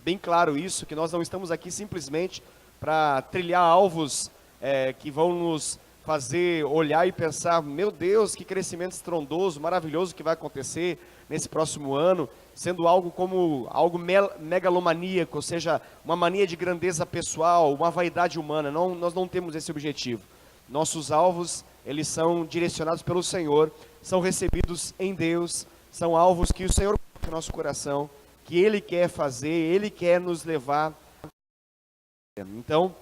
bem claro isso, que nós não estamos aqui simplesmente para trilhar alvos que vão nos fazer olhar e pensar, meu Deus, que crescimento estrondoso, maravilhoso que vai acontecer nesse próximo ano, sendo algo como algo megalomaníaco, ou seja, uma mania de grandeza pessoal, uma vaidade humana. Não, nós não temos esse objetivo. Nossos alvos, eles são direcionados pelo Senhor, são recebidos em Deus, são alvos que o Senhor coloca no nosso coração, que Ele quer fazer, Ele quer nos levar. Então,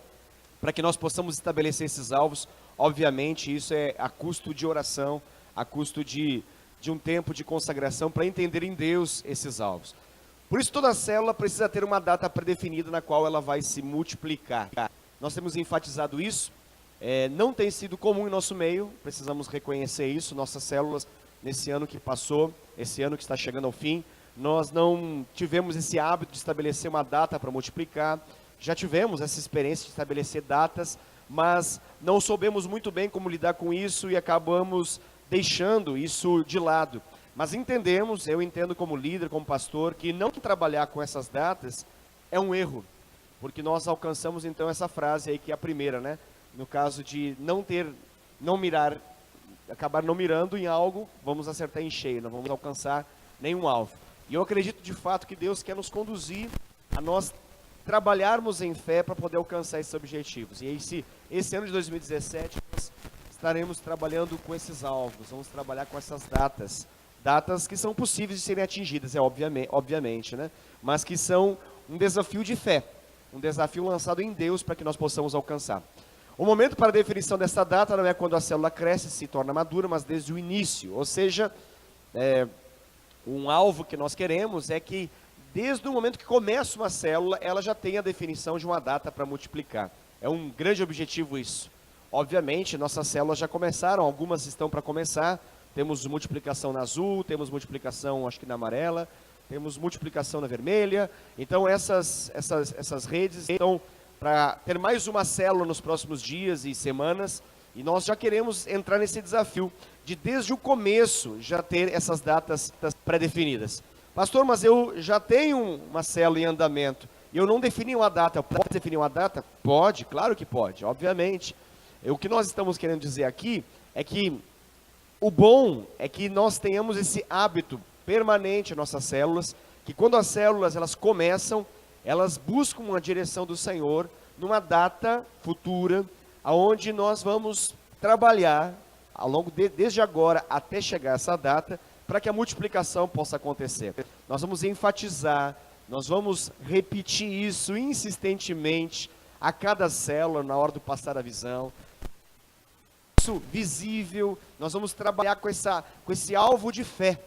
para que nós possamos estabelecer esses alvos, obviamente isso é a custo de oração, a custo de um tempo de consagração para entender em Deus esses alvos. Por isso toda célula precisa ter uma data predefinida na qual ela vai se multiplicar. Nós temos enfatizado isso, não tem sido comum em nosso meio, precisamos reconhecer isso. Nossas células, nesse ano que passou, esse ano que está chegando ao fim, nós não tivemos esse hábito de estabelecer uma data para multiplicar. Já tivemos essa experiência de estabelecer datas, mas não soubemos muito bem como lidar com isso e acabamos deixando isso de lado. Mas entendemos, eu entendo como líder, como pastor, que não trabalhar com essas datas é um erro, porque nós alcançamos então essa frase aí que é a primeira, né? No caso de não mirar, acabar não mirando em algo, vamos acertar em cheio, não vamos alcançar nenhum alvo. E eu acredito de fato que Deus quer nos conduzir a nós trabalharmos em fé para poder alcançar esses objetivos. E aí, esse ano de 2017, nós estaremos trabalhando com esses alvos, vamos trabalhar com essas datas que são possíveis de serem atingidas, obviamente, né? Mas que são um desafio de fé, um desafio lançado em Deus para que nós possamos alcançar. O momento para a definição dessa data não é quando a célula cresce e se torna madura, mas desde o início, ou seja, um alvo que nós queremos é que desde o momento que começa uma célula, ela já tem a definição de uma data para multiplicar. É um grande objetivo isso. Obviamente, nossas células já começaram, algumas estão para começar. Temos multiplicação na azul, temos multiplicação, acho que na amarela, temos multiplicação na vermelha. Então, essas redes estão para ter mais uma célula nos próximos dias e semanas. E nós já queremos entrar nesse desafio de, desde o começo, já ter essas datas pré-definidas. Pastor, mas eu já tenho uma célula em andamento, e eu não defini uma data. Pode definir uma data? Pode, claro que pode, obviamente. O que nós estamos querendo dizer aqui é que o bom é que nós tenhamos esse hábito permanente em nossas células, que quando as células elas começam, elas buscam uma direção do Senhor, numa data futura, aonde nós vamos trabalhar, ao longo desde agora até chegar a essa data, para que a multiplicação possa acontecer. Nós vamos enfatizar, nós vamos repetir isso insistentemente a cada célula na hora do passar a visão. Isso visível, nós vamos trabalhar com esse alvo de fé,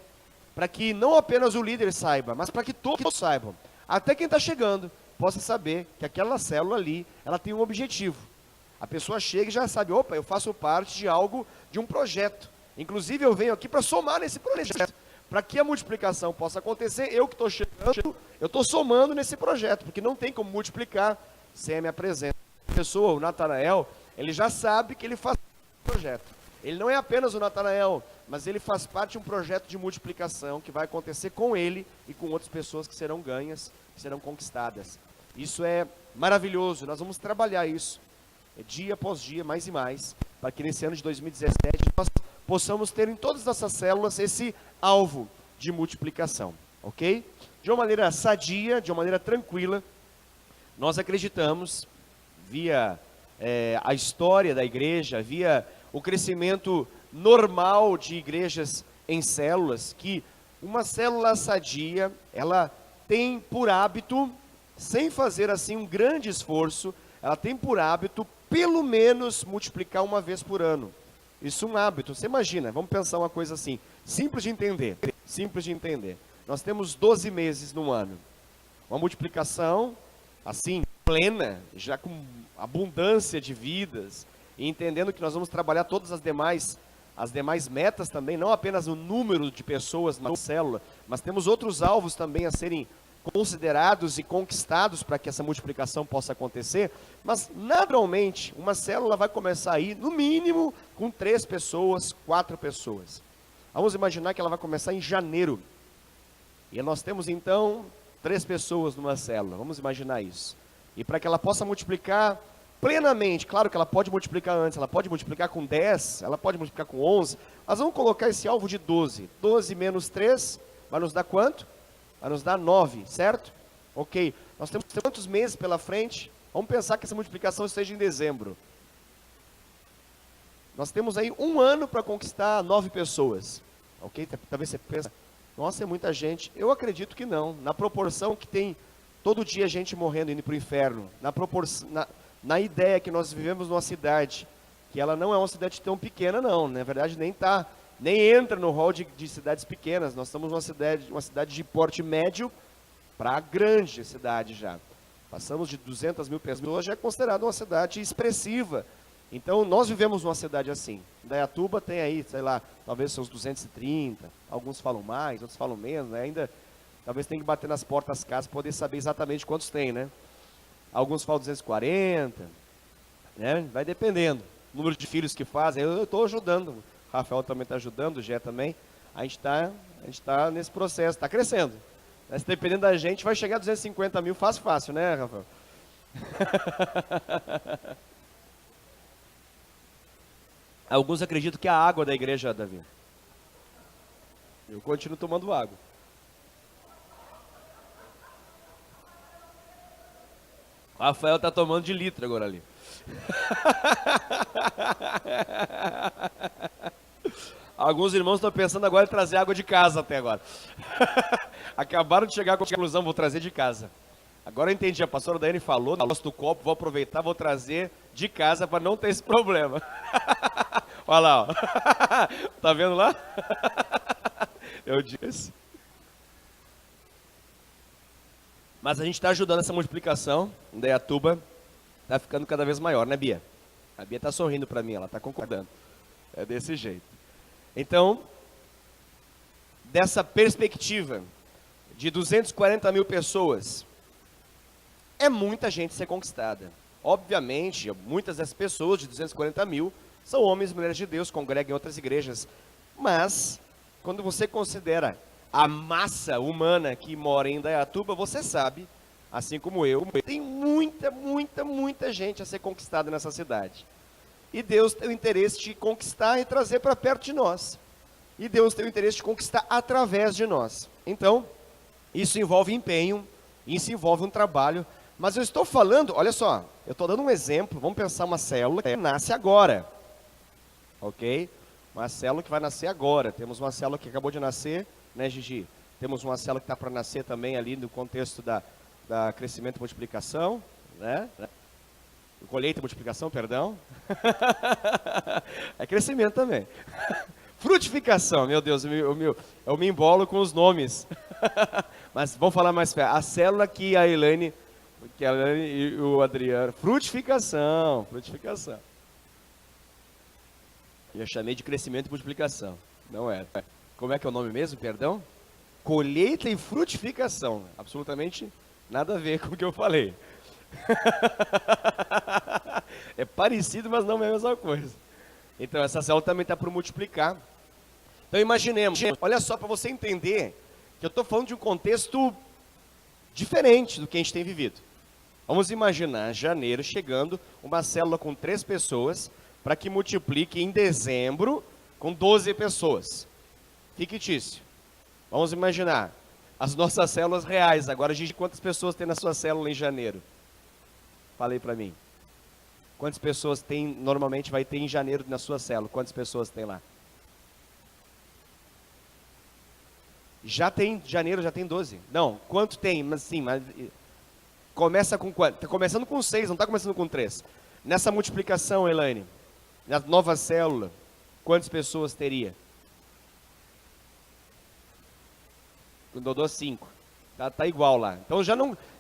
para que não apenas o líder saiba, mas para que todos saibam, até quem está chegando, possa saber que aquela célula ali, ela tem um objetivo. A pessoa chega e já sabe, opa, eu faço parte de algo, de um projeto. Inclusive eu venho aqui para somar nesse projeto. Para que a multiplicação possa acontecer, eu que estou chegando, eu estou somando nesse projeto, porque não tem como multiplicar sem a minha presença. A pessoa, o Natanael, ele já sabe que ele faz parte do projeto. Ele não é apenas o Natanael, mas ele faz parte de um projeto de multiplicação que vai acontecer com ele e com outras pessoas que serão ganhas, que serão conquistadas. Isso é maravilhoso, nós vamos trabalhar isso dia após dia, mais e mais, para que nesse ano de 2017 nós possamos ter em todas as nossas células esse alvo de multiplicação, ok? De uma maneira sadia, de uma maneira tranquila, nós acreditamos, via a história da igreja, via o crescimento normal de igrejas em células, que uma célula sadia, ela tem por hábito, sem fazer assim um grande esforço, ela tem por hábito pelo menos multiplicar uma vez por ano. Isso é um hábito. Você imagina, vamos pensar uma coisa assim, simples de entender, simples de entender. Nós temos 12 meses no ano. Uma multiplicação, assim, plena, já com abundância de vidas, e entendendo que nós vamos trabalhar todas as demais metas também, não apenas o número de pessoas na célula, mas temos outros alvos também a serem considerados e conquistados para que essa multiplicação possa acontecer, mas naturalmente uma célula vai começar aí, no mínimo, com 3 pessoas, 4 pessoas. Vamos imaginar que ela vai começar em janeiro. E nós temos então 3 pessoas numa célula, vamos imaginar isso. E para que ela possa multiplicar plenamente, claro que ela pode multiplicar antes, ela pode multiplicar com 10, ela pode multiplicar com 11, nós vamos colocar esse alvo de 12. 12 menos 3 vai nos dar quanto? Vai nos dar 9, certo? Ok, nós temos quantos meses pela frente? Vamos pensar que essa multiplicação esteja em dezembro. Nós temos aí 1 ano para conquistar 9 pessoas. Ok? Talvez você pense, nossa, é muita gente. Eu acredito que não. Na proporção que tem todo dia gente morrendo, indo para o inferno. Na ideia que nós vivemos numa cidade, que ela não é uma cidade tão pequena não. Na verdade, nem entra no rol de cidades pequenas. Nós estamos numa cidade de porte médio para grande cidade já. Passamos de 200 mil pessoas, já é considerado uma cidade expressiva. Então, nós vivemos numa cidade assim. Indaiatuba tem aí, sei lá, talvez seus 230, alguns falam mais, outros falam menos, né? Ainda, talvez tenha que bater nas portas das casas para poder saber exatamente quantos tem, né? Alguns falam 240, né? Vai dependendo. O número de filhos que fazem, eu estou ajudando. O Rafael também está ajudando, o Gé também. A gente tá nesse processo, está crescendo. Mas dependendo da gente, vai chegar a 250 mil fácil, né, Rafael? Alguns acreditam que é a água da igreja, Davi. Eu continuo tomando água. O Rafael está tomando de litro agora ali. Alguns irmãos estão pensando agora em trazer água de casa até agora. Acabaram de chegar com a conclusão, vou trazer de casa. Agora eu entendi, a pastora Daiane falou, gosto do copo, vou aproveitar, vou trazer de casa para não ter esse problema. Olha lá, ó. Tá vendo lá? Eu disse. Mas a gente está ajudando essa multiplicação. Indaiatuba está ficando cada vez maior, né, Bia? A Bia está sorrindo para mim, ela está concordando. É desse jeito. Então, dessa perspectiva de 240 mil pessoas, é muita gente ser conquistada. Obviamente, muitas dessas pessoas, de 240 mil, são homens e mulheres de Deus, congregam em outras igrejas. Mas, quando você considera a massa humana que mora em Indaiatuba, você sabe, assim como eu, tem muita gente a ser conquistada nessa cidade. E Deus tem o interesse de conquistar e trazer para perto de nós. E Deus tem o interesse de conquistar através de nós. Então, isso envolve empenho, isso envolve um trabalho. Mas eu estou falando, olha só, eu estou dando um exemplo, vamos pensar uma célula que nasce agora. Ok? Uma célula que vai nascer agora. Temos uma célula que acabou de nascer, né, Gigi? Temos uma célula que está para nascer também ali no contexto da crescimento e multiplicação, né? Colheita e multiplicação, perdão. É crescimento também. Frutificação, meu Deus, eu me embolo com os nomes. Mas vamos falar mais perto. A célula que a Elaine e o Adriano. Frutificação. Eu chamei de crescimento e multiplicação. Não é. Como é que é o nome mesmo, perdão? Colheita e frutificação. Absolutamente nada a ver com o que eu falei. É parecido, mas não é a mesma coisa. Então, essa célula também está para multiplicar. Então, imaginemos. Olha só, para você entender que eu estou falando de um contexto diferente do que a gente tem vivido. Vamos imaginar janeiro chegando uma célula com 3 pessoas para que multiplique em dezembro com 12 pessoas. Fictício. Vamos imaginar as nossas células reais. Agora, Gigi, quantas pessoas tem na sua célula em janeiro? Falei para mim. Quantas pessoas normalmente vai ter em janeiro na sua célula? Quantas pessoas tem lá? Janeiro já tem 12. Não, quanto tem? Mas sim, mas começa com quanto? Está começando com 6, não está começando com 3. Nessa multiplicação, Elaine, na nova célula, quantas pessoas teria? Com Dodô 5. Tá igual lá. Então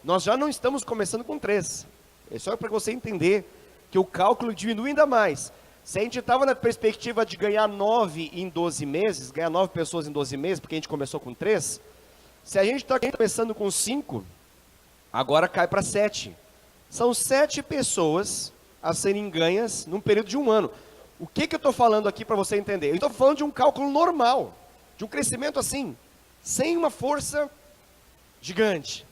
nós já não estamos começando com 3. É só para você entender que o cálculo diminui ainda mais. Se a gente estava na perspectiva de ganhar 9 em 12 meses, ganhar 9 pessoas em 12 meses, porque a gente começou com 3, se a gente está começando com 5, agora cai para 7. São 7 pessoas a serem ganhas num período de 1 ano. O que eu estou falando aqui para você entender? Eu estou falando de um cálculo normal, de um crescimento assim, sem uma força gigante.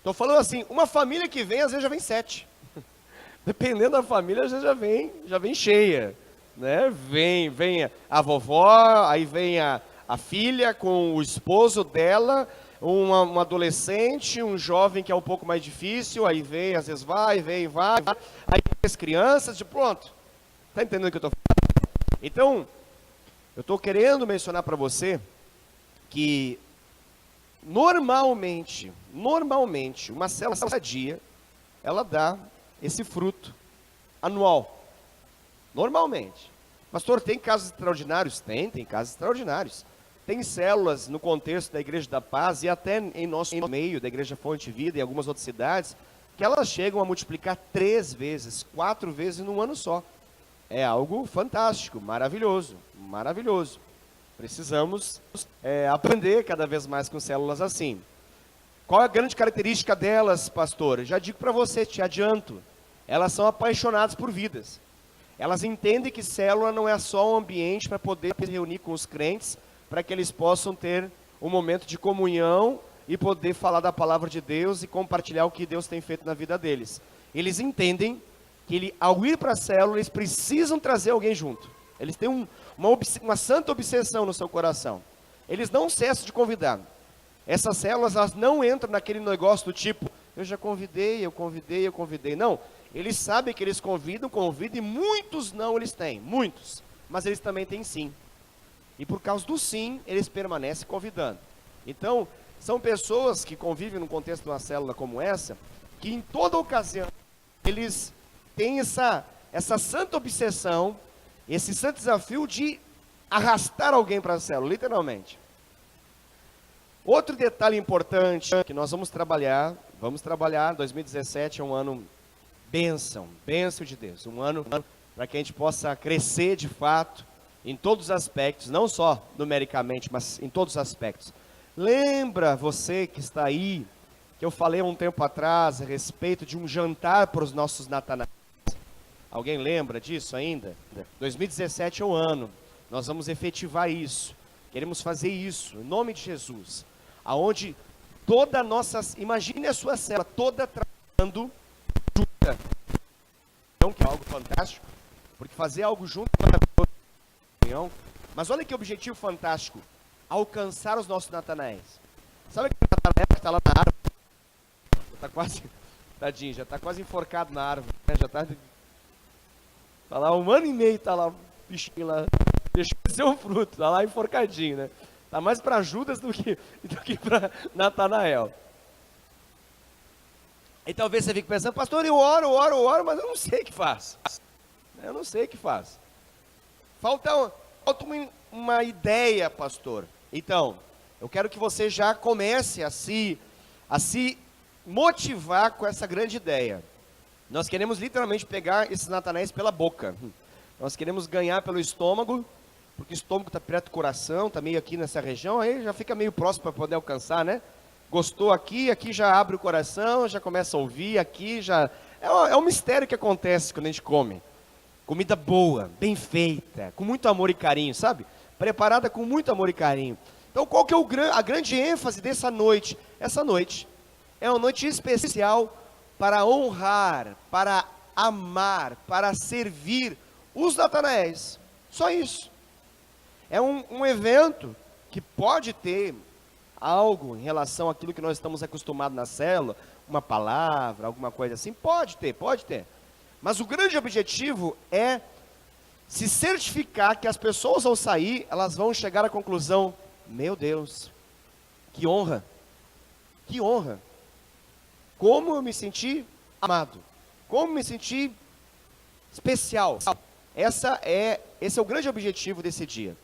Estou falando assim, uma família que vem, às vezes já vem 7. Dependendo da família, às vezes já vem cheia, né? Vem a vovó, aí vem a filha com o esposo dela, uma adolescente, um jovem que é um pouco mais difícil, aí vem, às vezes vai, aí as crianças, pronto. Tá entendendo o que eu estou falando? Então, eu estou querendo mencionar para você que normalmente, uma célula sadia, ela dá esse fruto anual. Normalmente. Pastor, tem casos extraordinários? Tem casos extraordinários. Tem células no contexto da Igreja da Paz e até em nosso meio, da Igreja Fonte Vida e algumas outras cidades, que elas chegam a multiplicar 3 vezes, 4 vezes num ano só. É algo fantástico, maravilhoso, maravilhoso. Precisamos aprender cada vez mais com células assim. Qual é a grande característica delas, pastor? Já digo para você, te adianto. Elas são apaixonadas por vidas. Elas entendem que célula não é só um ambiente para poder se reunir com os crentes, para que eles possam ter um momento de comunhão e poder falar da palavra de Deus e compartilhar o que Deus tem feito na vida deles. Eles entendem que ao ir para a célula, eles precisam trazer alguém junto. Eles têm uma santa obsessão no seu coração. Eles não cessam de convidar. Essas células, elas não entram naquele negócio do tipo, eu já convidei. Não, eles sabem que eles convidam e muitos não eles têm, muitos. Mas eles também têm sim. E por causa do sim, eles permanecem convidando. Então, são pessoas que convivem num contexto de uma célula como essa, que em toda ocasião, eles têm essa santa obsessão, esse santo desafio de arrastar alguém para a célula, literalmente. Outro detalhe importante que nós vamos trabalhar, 2017 é um ano bênção de Deus, um ano para que a gente possa crescer de fato, em todos os aspectos, não só numericamente, mas em todos os aspectos. Lembra você que está aí, que eu falei um tempo atrás a respeito de um jantar para os nossos natanaéis? Alguém lembra disso ainda? 2017 é o ano, nós vamos efetivar isso, queremos fazer isso, em nome de Jesus, aonde toda a nossa, imagine a sua célula toda trabalhando junta, então que é algo fantástico, porque fazer algo junto é maravilhoso, mas olha que objetivo fantástico, alcançar os nossos natanaéis. Sabe aquele natanael que está lá na árvore? Está quase, tadinho, já está quase enforcado na árvore, né? Já está lá 1 ano e meio, está lá, o bichinho lá, deixou de ser um fruto, está lá enforcadinho, né? Está mais para Judas do que para Natanael. E talvez você fique pensando, pastor, eu oro, mas eu não sei o que faço. Eu não sei o que faço. Falta uma ideia, pastor. Então, eu quero que você já comece a se motivar com essa grande ideia. Nós queremos literalmente pegar esses natanaéis pela boca. Nós queremos ganhar pelo estômago, porque o estômago está perto do coração, está meio aqui nessa região, aí já fica meio próximo para poder alcançar, né? Gostou aqui já abre o coração, já começa a ouvir, aqui já... É um mistério que acontece quando a gente come. Comida boa, bem feita, com muito amor e carinho, sabe? Preparada com muito amor e carinho. Então qual que é a grande ênfase dessa noite? Essa noite é uma noite especial para honrar, para amar, para servir os natanaéis. Só isso. É um evento que pode ter algo em relação àquilo que nós estamos acostumados na célula, uma palavra, alguma coisa assim, pode ter. Mas o grande objetivo é se certificar que as pessoas ao sair, elas vão chegar à conclusão, meu Deus, que honra, como eu me senti amado, como me senti especial. Esse é o grande objetivo desse dia.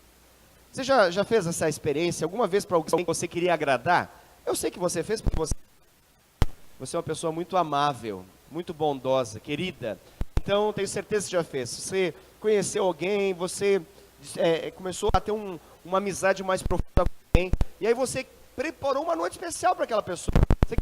Você já fez essa experiência alguma vez para alguém que você queria agradar? Eu sei que você fez, porque você é uma pessoa muito amável, muito bondosa, querida. Então, tenho certeza que já fez. Você conheceu alguém, você começou a ter uma amizade mais profunda com alguém, e aí você preparou uma noite especial para aquela pessoa. Você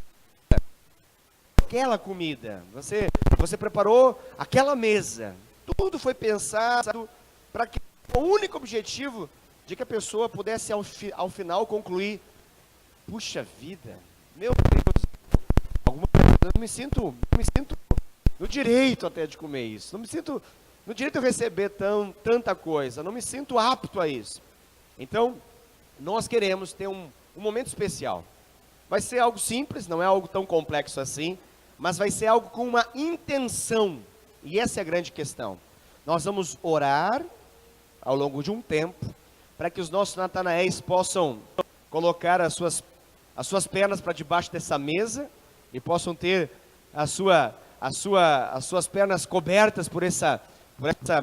aquela comida, você preparou aquela mesa. Tudo foi pensado para que o único objetivo de que a pessoa pudesse ao final concluir, puxa vida, meu Deus, me sinto no direito até de comer isso. Não me sinto no direito de receber tanta coisa. Não me sinto apto a isso. Então, nós queremos ter um momento especial. Vai ser algo simples, não é algo tão complexo assim, mas vai ser algo com uma intenção. E essa é a grande questão. Nós vamos orar ao longo de um tempo, para que os nossos Natanaéis possam colocar as suas pernas para debaixo dessa mesa, e possam ter as suas pernas cobertas por essa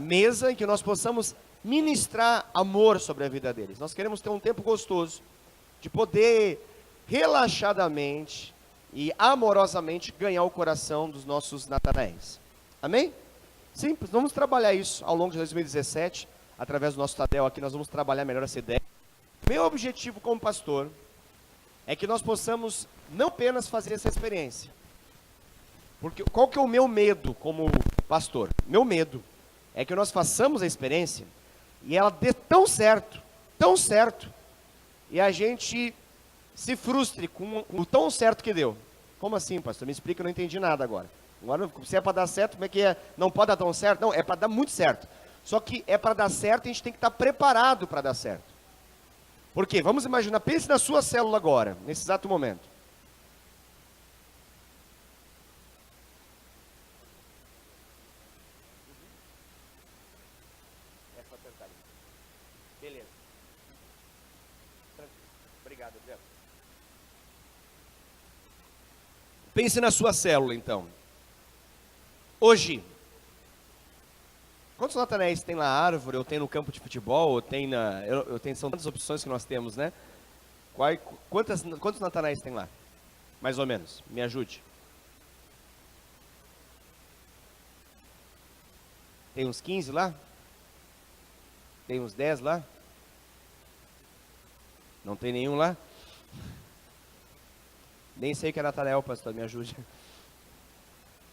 mesa, em que nós possamos ministrar amor sobre a vida deles. Nós queremos ter um tempo gostoso, de poder relaxadamente e amorosamente ganhar o coração dos nossos Natanaéis. Amém? Simples, vamos trabalhar isso ao longo de 2017, através do nosso Tadel aqui, nós vamos trabalhar melhor essa ideia. Meu objetivo como pastor é que nós possamos não apenas fazer essa experiência. Porque qual que é o meu medo como pastor? Meu medo é que nós façamos a experiência e ela dê tão certo, e a gente se frustre com o tão certo que deu. Como assim, pastor? Me explica, eu não entendi nada agora. Agora, se é para dar certo, como é que é? Não pode dar tão certo? Não, é para dar muito certo. Só que é para dar certo, a gente tem que estar preparado para dar certo. Por quê? Vamos imaginar, pense na sua célula agora, nesse exato momento. Beleza. Obrigado, Adriano. Pense na sua célula, então. Hoje, quantos Natanaéis tem na árvore, ou tem no campo de futebol, ou tem são tantas opções que nós temos, né? Quantos Natanaéis tem lá? Mais ou menos, me ajude. Tem uns 15 lá? Tem uns 10 lá? Não tem nenhum lá? Nem sei que é Natanael, pastor, me ajude.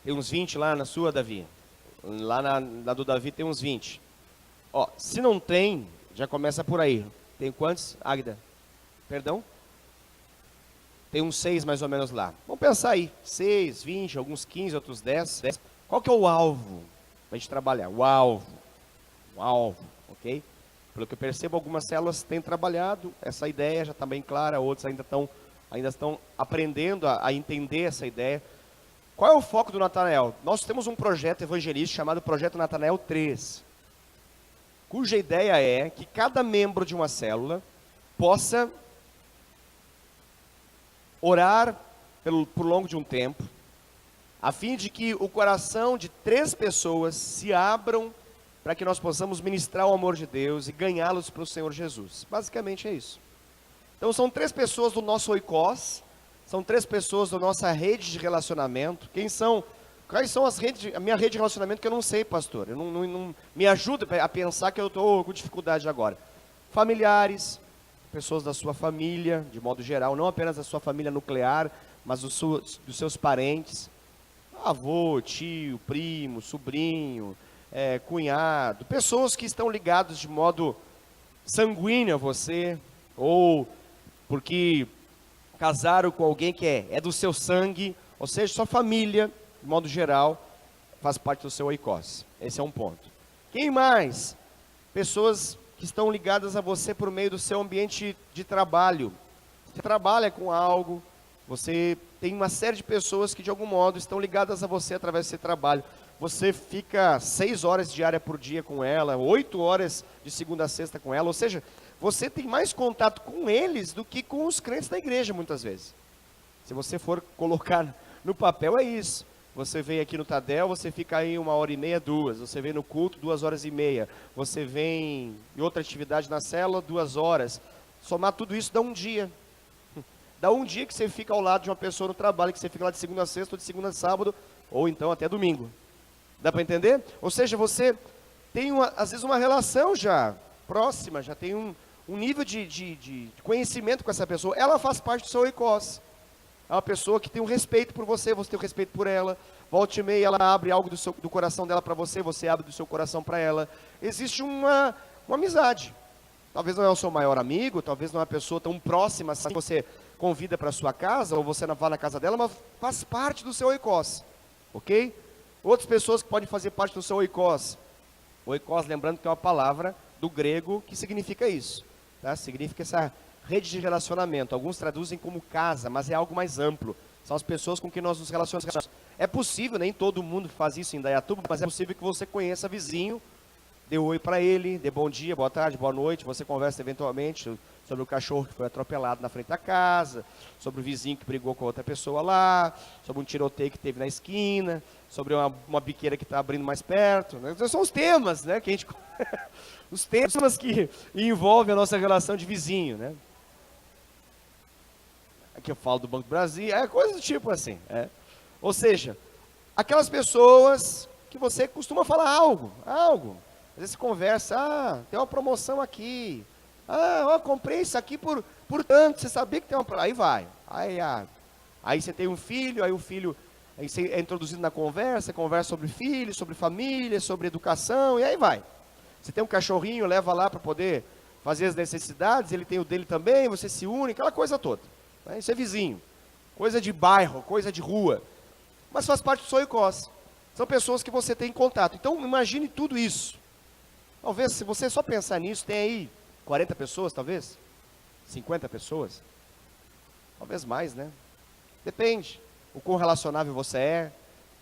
Tem uns 20 lá na sua, Davi? Lá na do Davi tem uns 20. Ó, se não tem, já começa por aí. Tem quantos, Águida? Perdão? Tem uns 6 mais ou menos lá. Vamos pensar aí. 6, 20, alguns 15, outros 10. Qual que é o alvo para a gente trabalhar? O alvo, ok? Pelo que eu percebo, algumas células têm trabalhado essa ideia, já está bem clara. Outras ainda estão aprendendo a entender essa ideia. Qual é o foco do Natanael? Nós temos um projeto evangelístico chamado Projeto Natanael 3, cuja ideia é que cada membro de uma célula possa orar por longo de um tempo, a fim de que o coração de 3 pessoas se abram para que nós possamos ministrar o amor de Deus e ganhá-los para o Senhor Jesus. Basicamente é isso. Então são 3 pessoas do nosso oikos. São 3 pessoas da nossa rede de relacionamento. Quais são a minha rede de relacionamento que eu não sei, pastor? Não me ajuda a pensar que eu estou com dificuldade agora. Familiares, pessoas da sua família, de modo geral, não apenas da sua família nuclear, mas dos seus parentes. Avô, tio, primo, sobrinho, cunhado. Pessoas que estão ligadas de modo sanguíneo a você, ou porque casaram com alguém que é do seu sangue, ou seja, sua família, de modo geral, faz parte do seu oikos. Esse é um ponto. Quem mais? Pessoas que estão ligadas a você por meio do seu ambiente de trabalho. Você trabalha com algo, você tem uma série de pessoas que de algum modo estão ligadas a você através desse trabalho. Você fica 6 horas diária por dia com ela, 8 horas de segunda a sexta com ela, ou seja, você tem mais contato com eles do que com os crentes da igreja, muitas vezes. Se você for colocar no papel, é isso. Você vem aqui no Tadel, você fica aí 1h30, 2. Você vem no culto, 2h30. Você vem em outra atividade na célula, 2 horas. Somar tudo isso dá um dia. Dá um dia que você fica ao lado de uma pessoa no trabalho, que você fica lá de segunda a sexta, ou de segunda a sábado, ou então até domingo. Dá para entender? Ou seja, você tem, às vezes, uma relação já próxima, já tem um nível de conhecimento com essa pessoa. Ela faz parte do seu oikos. É uma pessoa que tem um respeito por você, você tem um respeito por ela. Volta e meia, ela abre algo do coração dela para você, você abre do seu coração para ela. Existe uma amizade. Talvez não é o seu maior amigo, talvez não é uma pessoa tão próxima assim que você convida para sua casa, ou você não vai na casa dela, mas faz parte do seu oikos, ok? Outras pessoas que podem fazer parte do seu oikos. Oikos, lembrando que é uma palavra do grego que significa isso, tá? Significa essa rede de relacionamento. Alguns traduzem como casa, mas é algo mais amplo. São as pessoas com quem nós nos relacionamos. É possível, nem todo mundo faz isso em Indaiatuba, mas é possível que você conheça vizinho, dê oi para ele, dê bom dia, boa tarde, boa noite, você conversa eventualmente sobre o cachorro que foi atropelado na frente da casa, sobre o vizinho que brigou com outra pessoa lá, sobre um tiroteio que teve na esquina, sobre uma biqueira que está abrindo mais perto. Né? São os temas, né, que a gente... os temas que envolvem a nossa relação de vizinho, né? Aqui eu falo do Banco do Brasil, é coisa do tipo assim. Ou seja, aquelas pessoas que você costuma falar algo. Às vezes você conversa, tem uma promoção aqui. Eu comprei isso aqui por tanto, você sabia que tem uma... Aí vai. Aí você tem um filho, aí o filho aí você é introduzido na conversa sobre filho, sobre família, sobre educação, e aí vai. Você tem um cachorrinho, leva lá para poder fazer as necessidades, ele tem o dele também, você se une, aquela coisa toda. Isso é vizinho, coisa de bairro, coisa de rua, mas faz parte do seu oikos. São pessoas que você tem em contato. Então imagine tudo isso. Talvez, se você só pensar nisso, tem aí 40 pessoas, talvez 50 pessoas, talvez mais, né? Depende, o quão relacionável você é,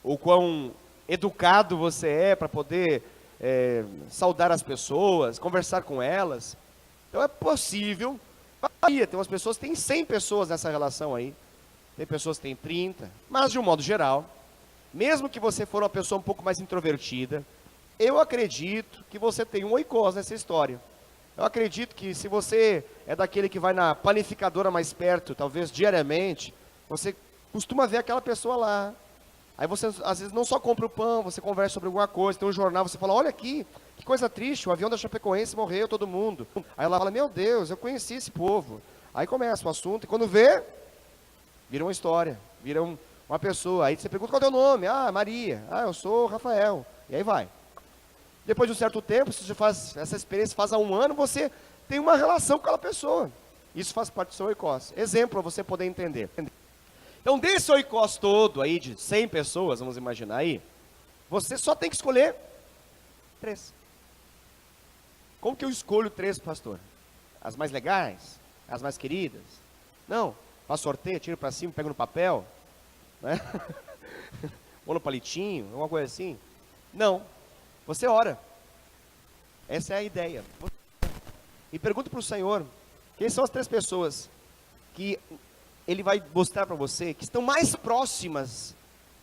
o quão educado você é para poder saudar as pessoas, conversar com elas. Então é possível. Tem umas pessoas que têm 100 pessoas nessa relação aí. Tem pessoas que têm 30. Mas, de um modo geral, mesmo que você for uma pessoa um pouco mais introvertida, eu acredito que você tem um oikos nessa história. Eu acredito que se você é daquele que vai na panificadora mais perto, talvez diariamente, você costuma ver aquela pessoa lá. Aí você, às vezes, não só compra o pão, você conversa sobre alguma coisa, tem um jornal, você fala, olha aqui, que coisa triste, o avião da Chapecoense morreu, todo mundo. Aí ela fala, meu Deus, eu conheci esse povo. Aí começa o assunto, e quando vê, vira uma história, vira uma pessoa. Aí você pergunta, qual é o teu nome? Maria. Eu sou Rafael. E aí vai. Depois de um certo tempo, se você faz essa experiência faz há um ano, você tem uma relação com aquela pessoa. Isso faz parte do seu oikos. Exemplo para você poder entender. Então, desse oikos todo aí, de 100 pessoas, vamos imaginar aí, você só tem que escolher 3. Como que eu escolho 3, pastor? As mais legais? As mais queridas? Não, faço sorteio, tiro para cima, pego no papel, né? Ou no palitinho, alguma coisa assim. Não, você ora. Essa é a ideia. E pergunta para o Senhor, quem são as 3 pessoas que Ele vai mostrar para você que estão mais próximas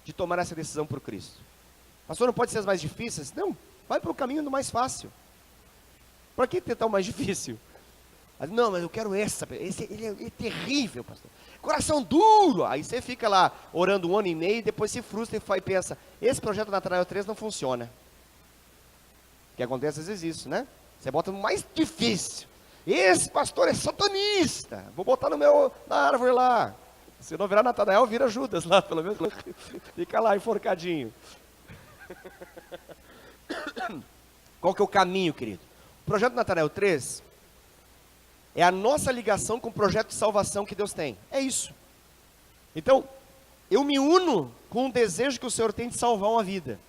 de tomar essa decisão por Cristo. Pastor, não pode ser as mais difíceis? Não, vai para o caminho do mais fácil. Para que tentar o mais difícil? Não, mas eu quero ele é terrível, pastor. Coração duro. Aí você fica lá orando 1 ano e meio, e depois se frustra e pensa, esse projeto Natanael 3 não funciona. O que acontece às vezes isso, né? Você bota no mais difícil. Esse pastor é satanista. Vou botar na árvore lá. Se não virar Natanael, vira Judas lá, pelo menos. Fica lá enforcadinho. Qual que é o caminho, querido? O projeto Natanael 3 é a nossa ligação com o projeto de salvação que Deus tem. É isso. Então, eu me uno com o desejo que o Senhor tem de salvar uma vida.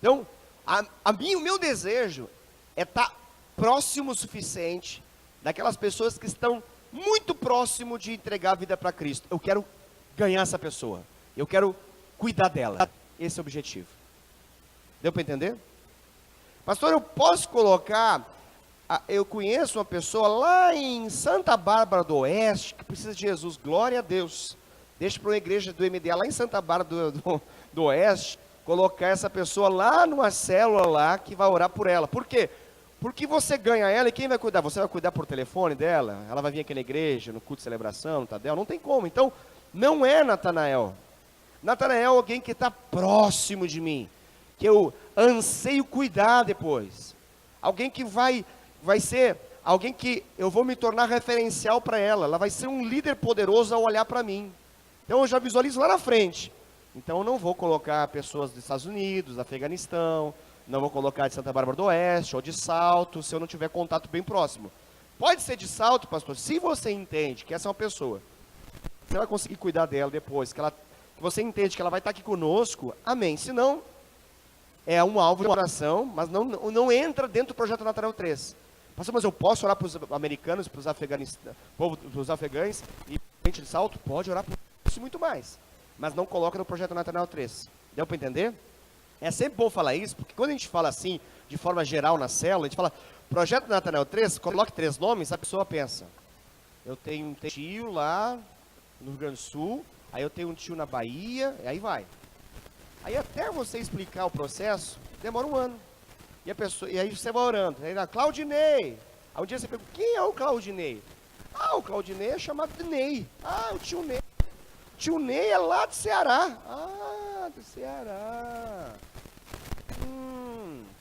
Então, o meu desejo é estar próximo o suficiente daquelas pessoas que estão muito próximo de entregar a vida para Cristo. Eu quero ganhar essa pessoa. Eu quero cuidar dela. Esse é o objetivo. Deu para entender? Pastor, eu posso colocar... Eu conheço uma pessoa lá em Santa Bárbara do Oeste que precisa de Jesus. Glória a Deus. Deixa para uma igreja do MDA lá em Santa Bárbara do Oeste colocar essa pessoa lá numa célula lá que vai orar por ela. Por quê? Porque você ganha ela e quem vai cuidar? Você vai cuidar por telefone dela? Ela vai vir aqui na igreja, no culto de celebração, no Tadel? Não tem como. Então, não é Natanael. Natanael é alguém que está próximo de mim, que eu anseio cuidar depois. Alguém que vai ser alguém que eu vou me tornar referencial para ela. Ela vai ser um líder poderoso ao olhar para mim. Então eu já visualizo lá na frente. Então eu não vou colocar pessoas dos Estados Unidos, do Afeganistão, não vou colocar de Santa Bárbara do Oeste ou de Salto, se eu não tiver contato bem próximo. Pode ser de salto, pastor, se você entende que essa é uma pessoa, você vai conseguir cuidar dela depois, que você entende que ela vai estar aqui conosco, amém. Se não, é um alvo de oração, mas não entra dentro do projeto Natanael 3. Pastor, mas eu posso orar para os americanos, para os afegães, e gente de salto? Pode orar por isso e muito mais. Mas não coloca no projeto Natanael 3. Deu para entender? É sempre bom falar isso, porque quando a gente fala assim, de forma geral na célula, a gente fala, projeto Natanael 3, coloque 3 nomes, a pessoa pensa, eu tenho um tio lá no Rio Grande do Sul, aí eu tenho um tio na Bahia, e aí vai. Aí até você explicar o processo, demora um ano. E aí você vai orando. Aí Claudinei. Aí um dia você pergunta, quem é o Claudinei? Ah, o Claudinei é chamado de Ney. Ah, o tio Ney. O tio Ney é lá do Ceará. Ah, do Ceará.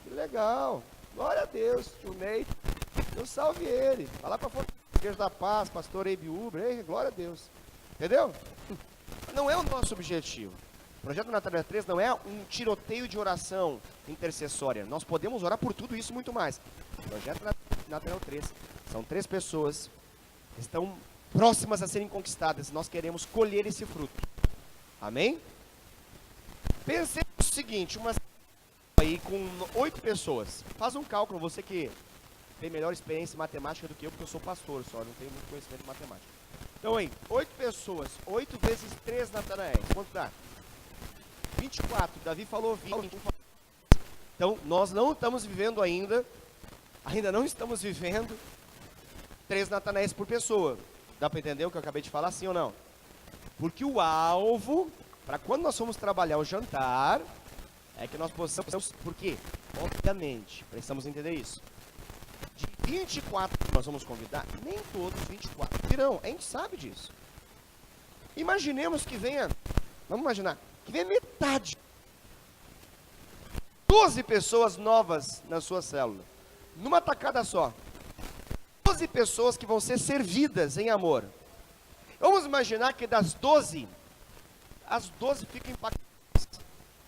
Que legal. Glória a Deus, tio Ney. Deus salve ele. Vai lá para a Igreja da Paz, pastor Eibe Uber. Glória a Deus. Entendeu? Não é o nosso objetivo. O projeto Natanael 3 não é um tiroteio de oração intercessória. Nós podemos orar por tudo isso e muito mais. O projeto Natanael 3 são 3 pessoas que estão próximas a serem conquistadas. Nós queremos colher esse fruto. Amém? Pensemos o seguinte, uma aí com 8 pessoas. Faz um cálculo, você que tem melhor experiência em matemática do que eu, porque eu sou pastor só, não tenho muito conhecimento em matemática. Então aí, 8 pessoas, 8 vezes 3 Natanaéis. Quanto dá? 24, Davi falou 20. Então, nós não estamos vivendo ainda não estamos vivendo 3 Natanaéis por pessoa. Dá para entender o que eu acabei de falar, sim ou não? Porque o alvo, para quando nós formos trabalhar o jantar, é que nós possamos, por quê? Obviamente, precisamos entender isso. De 24 que nós vamos convidar, nem todos 24 virão, a gente sabe disso. Imaginemos que venha, vamos imaginar, que venha metade. 12 pessoas novas na sua célula. Numa tacada só. 12 pessoas que vão ser servidas em amor. Vamos imaginar que das 12, as 12 ficam impactadas.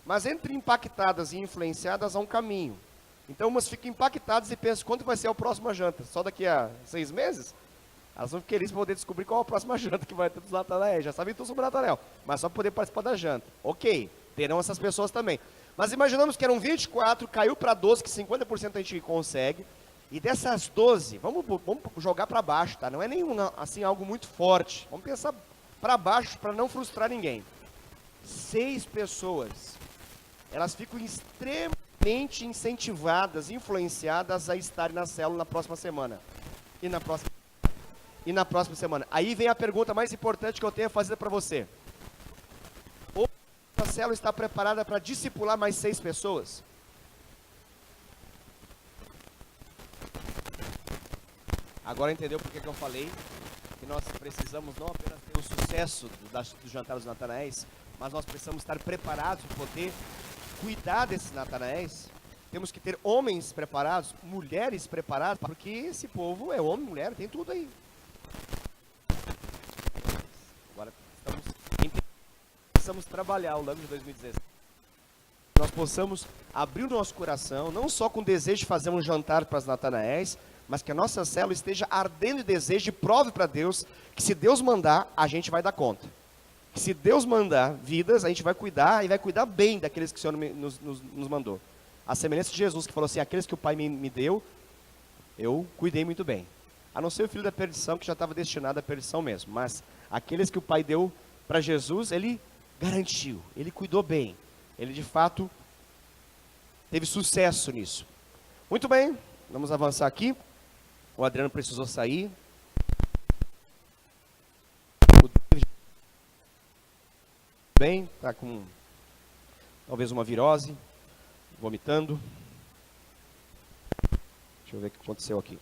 Mas entre impactadas e influenciadas há um caminho. Então umas ficam impactadas e pensam, quando vai ser a próxima janta? Só daqui a 6 meses? Elas vão querer poder descobrir qual é a próxima janta que vai ter dos Natanael. Já sabem tudo sobre o Natanael, mas só poder participar da janta. Ok, terão essas pessoas também. Mas imaginamos que eram 24, caiu para 12, que 50% a gente consegue. E dessas 12, vamos jogar para baixo, tá? Não é nenhum, assim, algo muito forte. Vamos pensar para baixo para não frustrar ninguém. 6 pessoas, elas ficam extremamente incentivadas, influenciadas a estarem na célula na próxima semana. E na próxima semana. Aí vem a pergunta mais importante que eu tenho a fazer para você. A célula está preparada para discipular mais 6 pessoas? Agora entendeu por que eu falei que nós precisamos não apenas ter o sucesso do jantar dos Natanaéis, mas nós precisamos estar preparados para poder cuidar desses Natanaéis. Temos que ter homens preparados, mulheres preparadas, porque esse povo é homem, mulher, tem tudo aí. Agora precisamos trabalhar ao longo de 2016. Nós possamos abrir o nosso coração, não só com o desejo de fazer um jantar para os Natanaéis, mas que a nossa célula esteja ardendo de desejo e prove para Deus que se Deus mandar, a gente vai dar conta. Que se Deus mandar vidas, a gente vai cuidar e vai cuidar bem daqueles que o Senhor nos mandou. A semelhança de Jesus, que falou assim, aqueles que o Pai me deu, eu cuidei muito bem. A não ser o filho da perdição, que já estava destinado à perdição mesmo. Mas aqueles que o Pai deu para Jesus, Ele garantiu, Ele cuidou bem. Ele, de fato, teve sucesso nisso. Muito bem, vamos avançar aqui. O Adriano precisou sair. O David bem, está com talvez uma virose, vomitando. Deixa eu ver o que aconteceu aqui.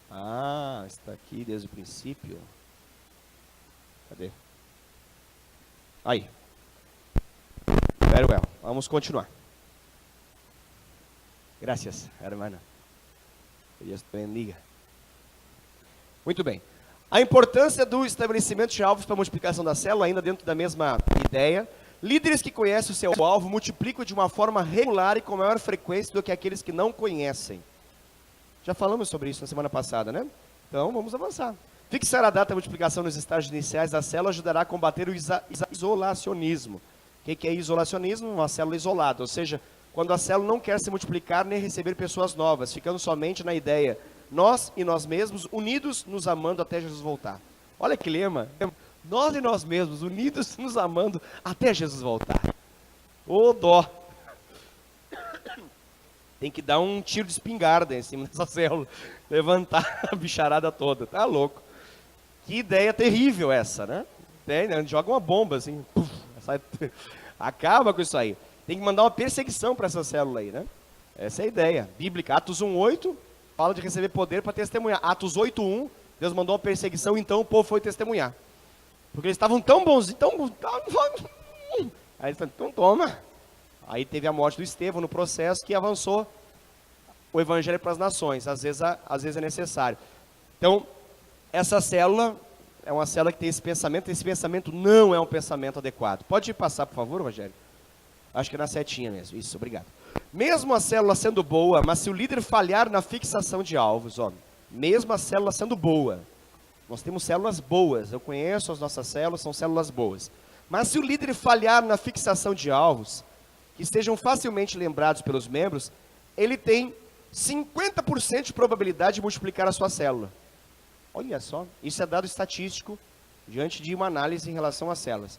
Ah, está aqui desde o princípio. Cadê? Aí. Very well. Vamos continuar. Gracias, hermana. Que Deus te bendiga. Muito bem. A importância do estabelecimento de alvos para a multiplicação da célula, ainda dentro da mesma ideia. Líderes que conhecem o seu alvo multiplicam de uma forma regular e com maior frequência do que aqueles que não conhecem. Já falamos sobre isso na semana passada, né? Então, vamos avançar. Fixar a data de multiplicação nos estágios iniciais da célula ajudará a combater o isolacionismo. O que é isolacionismo? Uma célula isolada, ou seja, quando a célula não quer se multiplicar nem receber pessoas novas, ficando somente na ideia, nós e nós mesmos, unidos, nos amando até Jesus voltar. Olha que lema, nós e nós mesmos, unidos, nos amando até Jesus voltar. Ô dó! Tem que dar um tiro de espingarda em cima dessa célula, levantar a bicharada toda, tá louco. Que ideia terrível essa, né? Joga uma bomba assim, puf, acaba com isso aí. Tem que mandar uma perseguição para essa célula aí, né? Essa é a ideia. Bíblica, Atos 1:8, fala de receber poder para testemunhar. Atos 8:1, Deus mandou uma perseguição, então o povo foi testemunhar. Porque eles estavam tão bonzinhos, tão... Aí eles falaram, então toma. Aí teve a morte do Estevão no processo que avançou o evangelho para as nações. Às vezes é necessário. Então, essa célula é uma célula que tem esse pensamento não é um pensamento adequado. Pode passar, por favor, Rogério? Acho que é na setinha mesmo. Isso, obrigado. Mesmo a célula sendo boa, mas se o líder falhar na fixação de alvos, ó, mesmo a célula sendo boa, nós temos células boas, eu conheço as nossas células, são células boas. Mas se o líder falhar na fixação de alvos, que sejam facilmente lembrados pelos membros, ele tem 50% de probabilidade de multiplicar a sua célula. Olha só, isso é dado estatístico diante de uma análise em relação às células.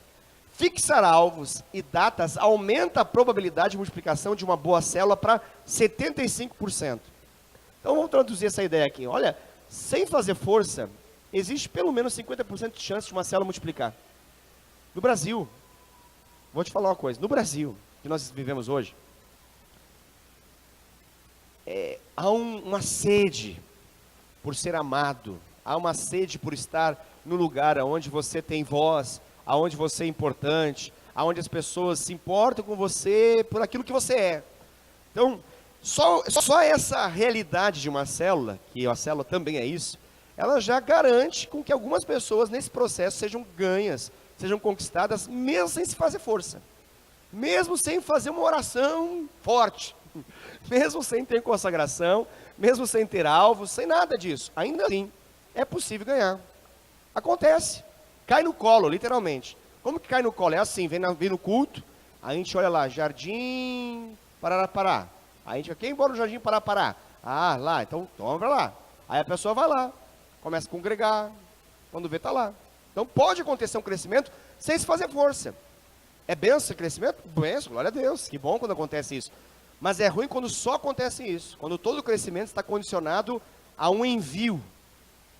Fixar alvos e datas aumenta a probabilidade de multiplicação de uma boa célula para 75%. Então vamos traduzir essa ideia aqui. Olha, sem fazer força, existe pelo menos 50% de chance de uma célula multiplicar. No Brasil, vou te falar uma coisa, no Brasil, que nós vivemos hoje, há uma sede por ser amado, há uma sede por estar no lugar onde você tem voz, aonde você é importante, aonde as pessoas se importam com você por aquilo que você é. Então, só essa realidade de uma célula, que a célula também é isso, ela já garante com que algumas pessoas nesse processo sejam ganhas, sejam conquistadas, mesmo sem se fazer força, mesmo sem fazer uma oração forte, mesmo sem ter consagração, mesmo sem ter alvos, sem nada disso. Ainda assim, é possível ganhar. Acontece. Cai no colo, literalmente. Como que cai no colo? É assim, vem no culto, a gente olha lá, Jardim Pará. Aí a gente vai, quem mora no Jardim Pará? Ah, lá, então toma pra lá. Aí a pessoa vai lá, começa a congregar, quando vê, tá lá. Então pode acontecer um crescimento sem se fazer força. É benção esse crescimento? Benção, glória a Deus, que bom quando acontece isso. Mas é ruim quando só acontece isso, quando todo o crescimento está condicionado a um envio,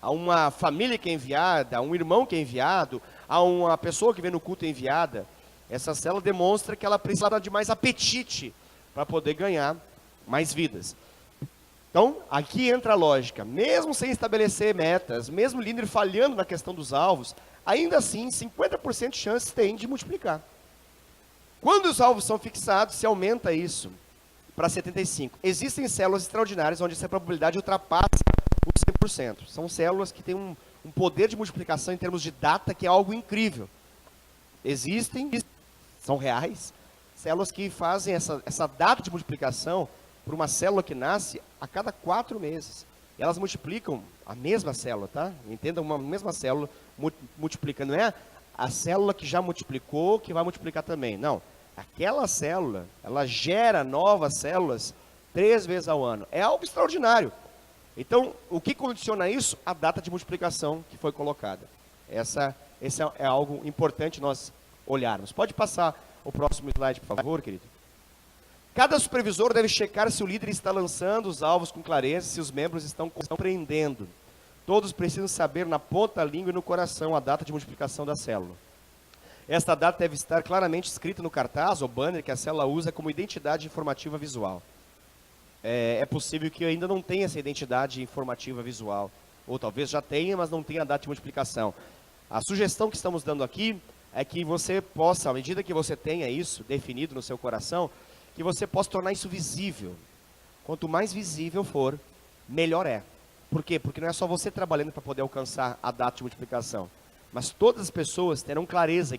a uma família que é enviada, a um irmão que é enviado, a uma pessoa que vem no culto enviada. Essa célula demonstra que ela precisa de mais apetite para poder ganhar mais vidas. Então, aqui entra a lógica. Mesmo sem estabelecer metas, mesmo o líder falhando na questão dos alvos, ainda assim, 50% de chances tem de multiplicar. Quando os alvos são fixados, se aumenta isso para 75%. Existem células extraordinárias onde essa probabilidade ultrapassa os 100%. São células que têm um poder de multiplicação em termos de data que é algo incrível. Existem, são reais, células que fazem essa data de multiplicação para uma célula que nasce a cada 4 meses. E elas multiplicam a mesma célula, tá? Entenda, uma mesma célula multiplicando. Não é a célula que já multiplicou que vai multiplicar também. Não. Aquela célula, ela gera novas células 3 vezes ao ano. É algo extraordinário. Então, o que condiciona isso? A data de multiplicação que foi colocada. Esse é algo importante nós olharmos. Pode passar o próximo slide, por favor, querido? Cada supervisor deve checar se o líder está lançando os alvos com clareza, se os membros estão compreendendo. Todos precisam saber na ponta da língua e no coração a data de multiplicação da célula. Esta data deve estar claramente escrita no cartaz ou banner que a célula usa como identidade informativa visual. É possível que eu ainda não tenha essa identidade informativa visual, ou talvez já tenha, mas não tenha a data de multiplicação. A sugestão que estamos dando aqui é que você possa, à medida que você tenha isso definido no seu coração, que você possa tornar isso visível. Quanto mais visível for, melhor é. Por quê? Porque não é só você trabalhando para poder alcançar a data de multiplicação, mas todas as pessoas terão clareza,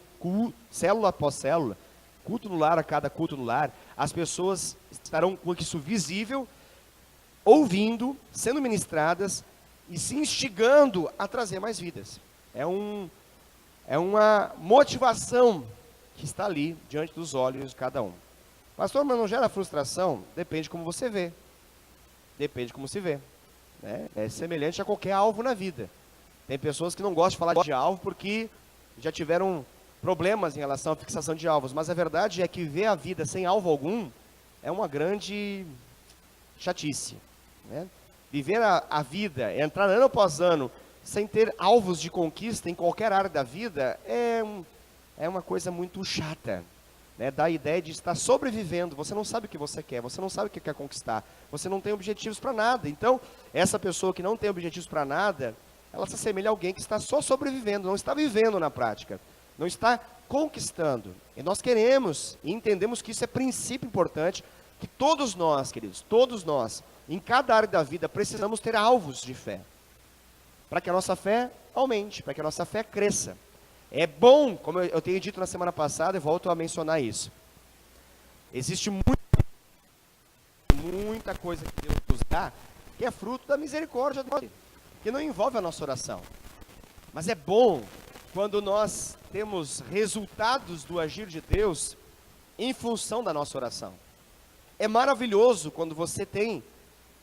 célula após célula, culto no lar a cada culto no lar, as pessoas estarão com isso visível ouvindo, sendo ministradas e se instigando a trazer mais vidas. É uma motivação que está ali diante dos olhos de cada um. Pastor, mas não gera frustração? Depende de como você vê. Depende de como se vê. Né? É semelhante a qualquer alvo na vida. Tem pessoas que não gostam de falar de alvo porque já tiveram problemas em relação à fixação de alvos. Mas a verdade é que ver a vida sem alvo algum é uma grande chatice. Né? Viver a vida, entrar ano após ano, sem ter alvos de conquista em qualquer área da vida, é uma coisa muito chata. Né? Dá a ideia de estar sobrevivendo, você não sabe o que você quer, você não sabe o que quer conquistar, você não tem objetivos para nada. Então, essa pessoa que não tem objetivos para nada, ela se assemelha a alguém que está só sobrevivendo, não está vivendo na prática, não está conquistando. E nós queremos e entendemos que isso é princípio importante, que todos nós, queridos, todos nós, em cada área da vida, precisamos ter alvos de fé, para que a nossa fé aumente, para que a nossa fé cresça. É bom, como eu tenho dito na semana passada, e volto a mencionar isso. Existe muita coisa que Deus nos dá, que é fruto da misericórdia dele, que não envolve a nossa oração. Mas é bom quando nós temos resultados do agir de Deus em função da nossa oração. É maravilhoso quando você tem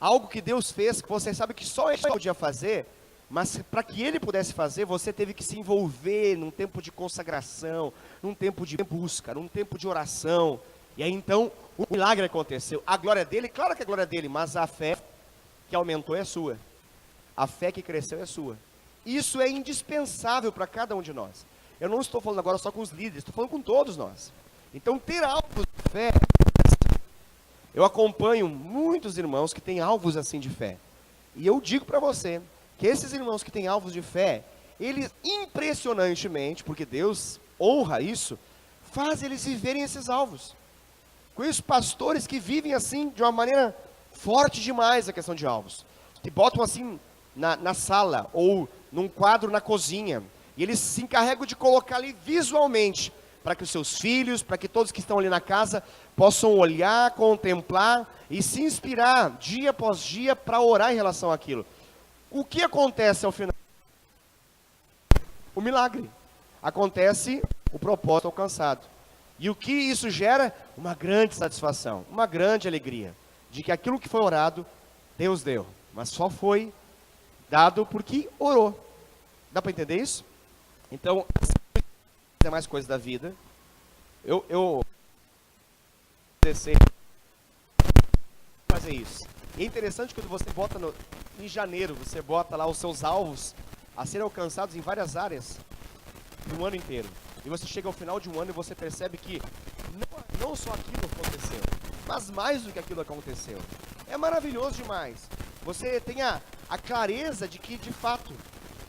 algo que Deus fez, que você sabe que só Ele podia fazer, mas para que Ele pudesse fazer, você teve que se envolver num tempo de consagração, num tempo de busca, num tempo de oração. E aí então o milagre aconteceu. A glória dele, claro que a glória é dele, mas a fé que aumentou é sua. A fé que cresceu é sua. Isso é indispensável para cada um de nós. Eu não estou falando agora só com os líderes, estou falando com todos nós. Então ter alvos de fé, eu acompanho muitos irmãos que têm alvos assim de fé. E eu digo para você, que esses irmãos que têm alvos de fé, eles impressionantemente, porque Deus honra isso, faz eles viverem esses alvos. Conheço pastores que vivem assim, de uma maneira forte demais a questão de alvos. Que botam assim na sala, ou num quadro na cozinha, e eles se encarregam de colocar ali visualmente, para que os seus filhos, para que todos que estão ali na casa, possam olhar, contemplar, e se inspirar dia após dia, para orar em relação àquilo. O que acontece ao final? O milagre. Acontece o propósito alcançado. E o que isso gera? Uma grande satisfação, uma grande alegria, de que aquilo que foi orado, Deus deu. Mas só foi dado porque orou. Dá para entender isso? Então, as demais coisas da vida, eu descer fazer isso. E é interessante quando você bota em janeiro, você bota lá os seus alvos a serem alcançados em várias áreas no ano inteiro. E você chega ao final de um ano e você percebe que não só aquilo aconteceu, mas mais do que aquilo aconteceu. É maravilhoso demais. Você tem a clareza de que, de fato,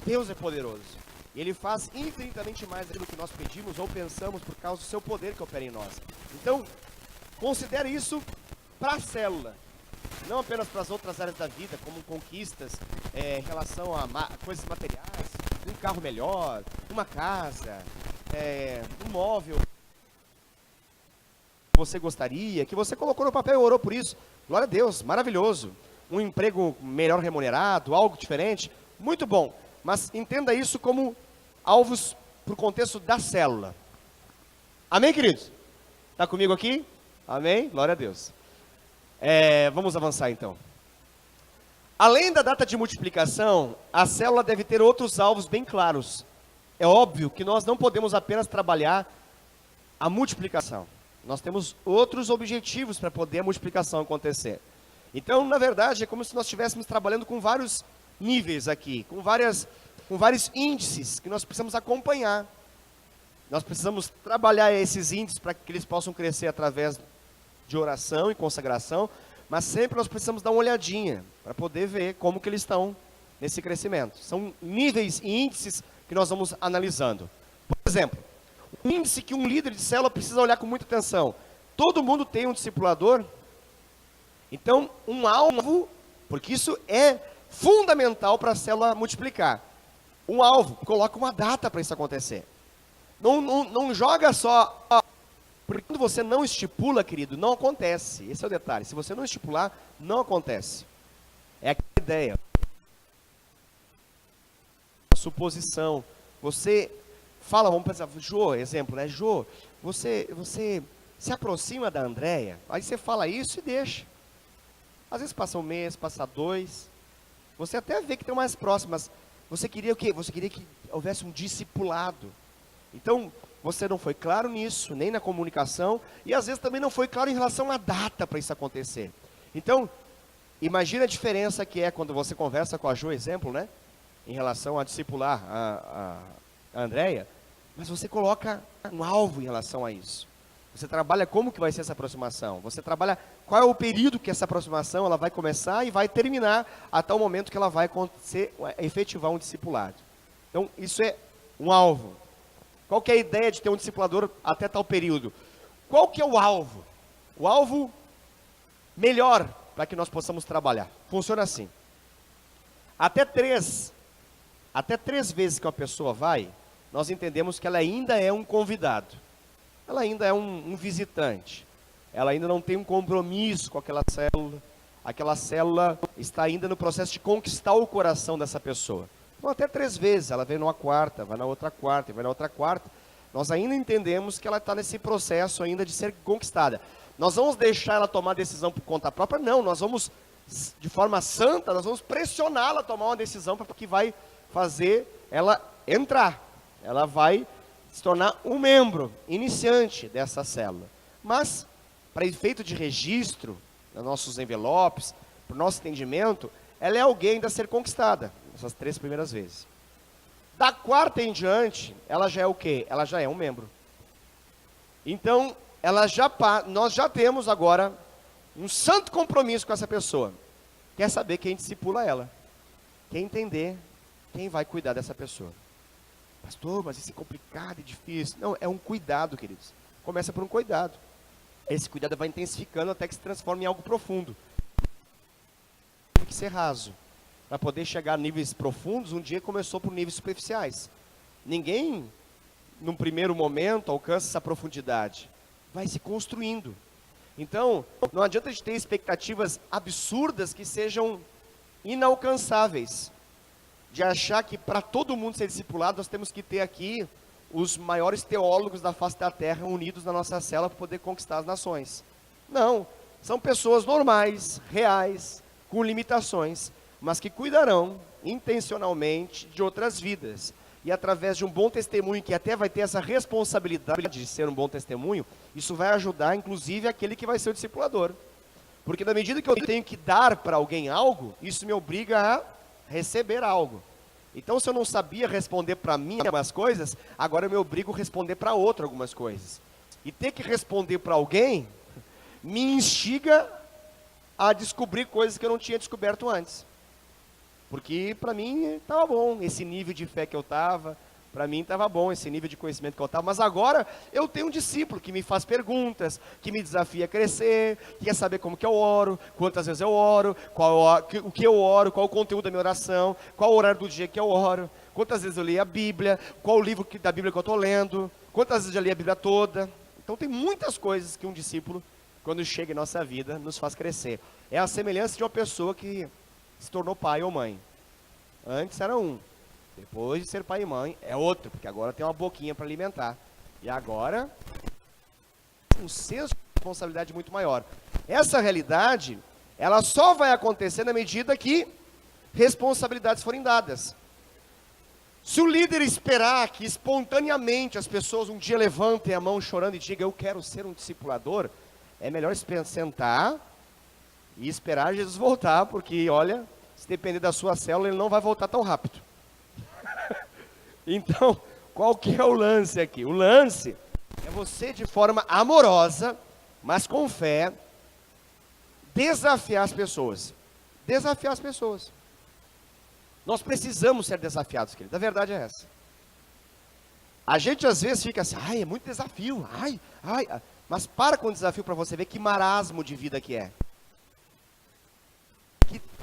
Deus é poderoso. E Ele faz infinitamente mais daquilo que nós pedimos ou pensamos por causa do seu poder que opera em nós. Então, considere isso para a célula. Não apenas para as outras áreas da vida, como conquistas em relação a coisas materiais, um carro melhor, uma casa, um móvel que você gostaria, que você colocou no papel e orou por isso. Glória a Deus, maravilhoso. Um emprego melhor remunerado, algo diferente, muito bom. Mas entenda isso como alvos para o contexto da célula. Amém, queridos? Está comigo aqui? Amém? Glória a Deus. Vamos avançar então. Além da data de multiplicação, a célula deve ter outros alvos bem claros. É óbvio que nós não podemos apenas trabalhar a multiplicação. Nós temos outros objetivos para poder a multiplicação acontecer. Então, na verdade, é como se nós estivéssemos trabalhando com vários níveis aqui, com vários índices que nós precisamos acompanhar. Nós precisamos trabalhar esses índices para que eles possam crescer através de oração e consagração, mas sempre nós precisamos dar uma olhadinha para poder ver como que eles estão nesse crescimento. São níveis e índices que nós vamos analisando. Por exemplo, um índice que um líder de célula precisa olhar com muita atenção. Todo mundo tem um discipulador? Então, um alvo, porque isso é fundamental para a célula multiplicar. Um alvo, coloca uma data para isso acontecer. Não joga só... Porque quando você não estipula, querido, não acontece. Esse é o detalhe. Se você não estipular, não acontece. É aquela ideia. A suposição. Você fala, vamos pensar, Jô, exemplo, né? Jô, você se aproxima da Andréia, aí você fala isso e deixa. Às vezes passa um mês, passa 2. Você até vê que tem mais próximo, mas você queria o quê? Você queria que houvesse um discipulado. Então, você não foi claro nisso, nem na comunicação, e às vezes também não foi claro em relação à data para isso acontecer. Então, imagina a diferença que é quando você conversa com a Jo, exemplo, né? Em relação a discipular a Andréia, mas você coloca um alvo em relação a isso. Você trabalha como que vai ser essa aproximação. Você trabalha qual é o período que essa aproximação ela vai começar e vai terminar até o momento que ela vai acontecer, efetivar um discipulado. Então, isso é um alvo. Qual que é a ideia de ter um discipulador até tal período? Qual que é o alvo? O alvo melhor para que nós possamos trabalhar. Funciona assim. Até três vezes que uma pessoa vai, nós entendemos que ela ainda é um convidado. Ela ainda é um visitante. Ela ainda não tem um compromisso com aquela célula. Aquela célula está ainda no processo de conquistar o coração dessa pessoa. Então, até 3 vezes, ela vem numa quarta, vai na outra quarta, vai na outra quarta. Nós ainda entendemos que ela está nesse processo ainda de ser conquistada. Nós vamos deixar ela tomar decisão por conta própria? Não, nós vamos, de forma santa, nós vamos pressioná-la a tomar uma decisão porque vai fazer ela entrar. Ela vai se tornar um membro iniciante dessa célula. Mas, para efeito de registro, nos nossos envelopes, para o nosso entendimento, ela é alguém a ser conquistada, essas 3 primeiras vezes. Da quarta em diante, ela já é o quê? Ela já é um membro. Então, nós já temos agora um santo compromisso com essa pessoa. Quer saber quem discipula ela. Quer entender quem vai cuidar dessa pessoa. Pastor, mas isso é complicado e difícil. Não, é um cuidado, queridos. Começa por um cuidado. Esse cuidado vai intensificando até que se transforme em algo profundo. Tem que ser raso. Para poder chegar a níveis profundos, um dia começou por níveis superficiais. Ninguém, num primeiro momento, alcança essa profundidade. Vai se construindo. Então, não adianta a gente ter expectativas absurdas que sejam inalcançáveis. De achar que para todo mundo ser discipulado, nós temos que ter aqui os maiores teólogos da face da terra unidos na nossa célula para poder conquistar as nações. Não, são pessoas normais, reais, com limitações, mas que cuidarão intencionalmente de outras vidas. E através de um bom testemunho, que até vai ter essa responsabilidade de ser um bom testemunho, isso vai ajudar, inclusive, aquele que vai ser o discipulador. Porque na medida que eu tenho que dar para alguém algo, isso me obriga a receber algo. Então, se eu não sabia responder para mim algumas coisas, agora eu me obrigo a responder para outro algumas coisas. E ter que responder para alguém me instiga a descobrir coisas que eu não tinha descoberto antes. Porque para mim estava bom esse nível de fé que eu estava, para mim estava bom esse nível de conhecimento que eu estava, mas agora eu tenho um discípulo que me faz perguntas, que me desafia a crescer, que quer saber como que eu oro, quantas vezes eu oro, o que eu oro, qual o conteúdo da minha oração, qual o horário do dia que eu oro, quantas vezes eu leio a Bíblia, qual o livro da Bíblia que eu estou lendo, quantas vezes eu já li a Bíblia toda. Então tem muitas coisas que um discípulo, quando chega em nossa vida, nos faz crescer. É a semelhança de uma pessoa que se tornou pai ou mãe. Antes era um. Depois de ser pai e mãe, é outro, porque agora tem uma boquinha para alimentar. E agora, um senso de responsabilidade muito maior. Essa realidade, ela só vai acontecer na medida que responsabilidades forem dadas. Se o líder esperar que espontaneamente as pessoas um dia levantem a mão chorando e digam, eu quero ser um discipulador, é melhor sentar e esperar Jesus voltar, porque olha, se depender da sua célula, ele não vai voltar tão rápido. Então, qual que é o lance aqui? O lance é você, de forma amorosa, mas com fé, desafiar as pessoas. Desafiar as pessoas. Nós precisamos ser desafiados, querido. A verdade é essa. A gente às vezes fica assim, é muito desafio, mas para com o desafio para você ver que marasmo de vida que é.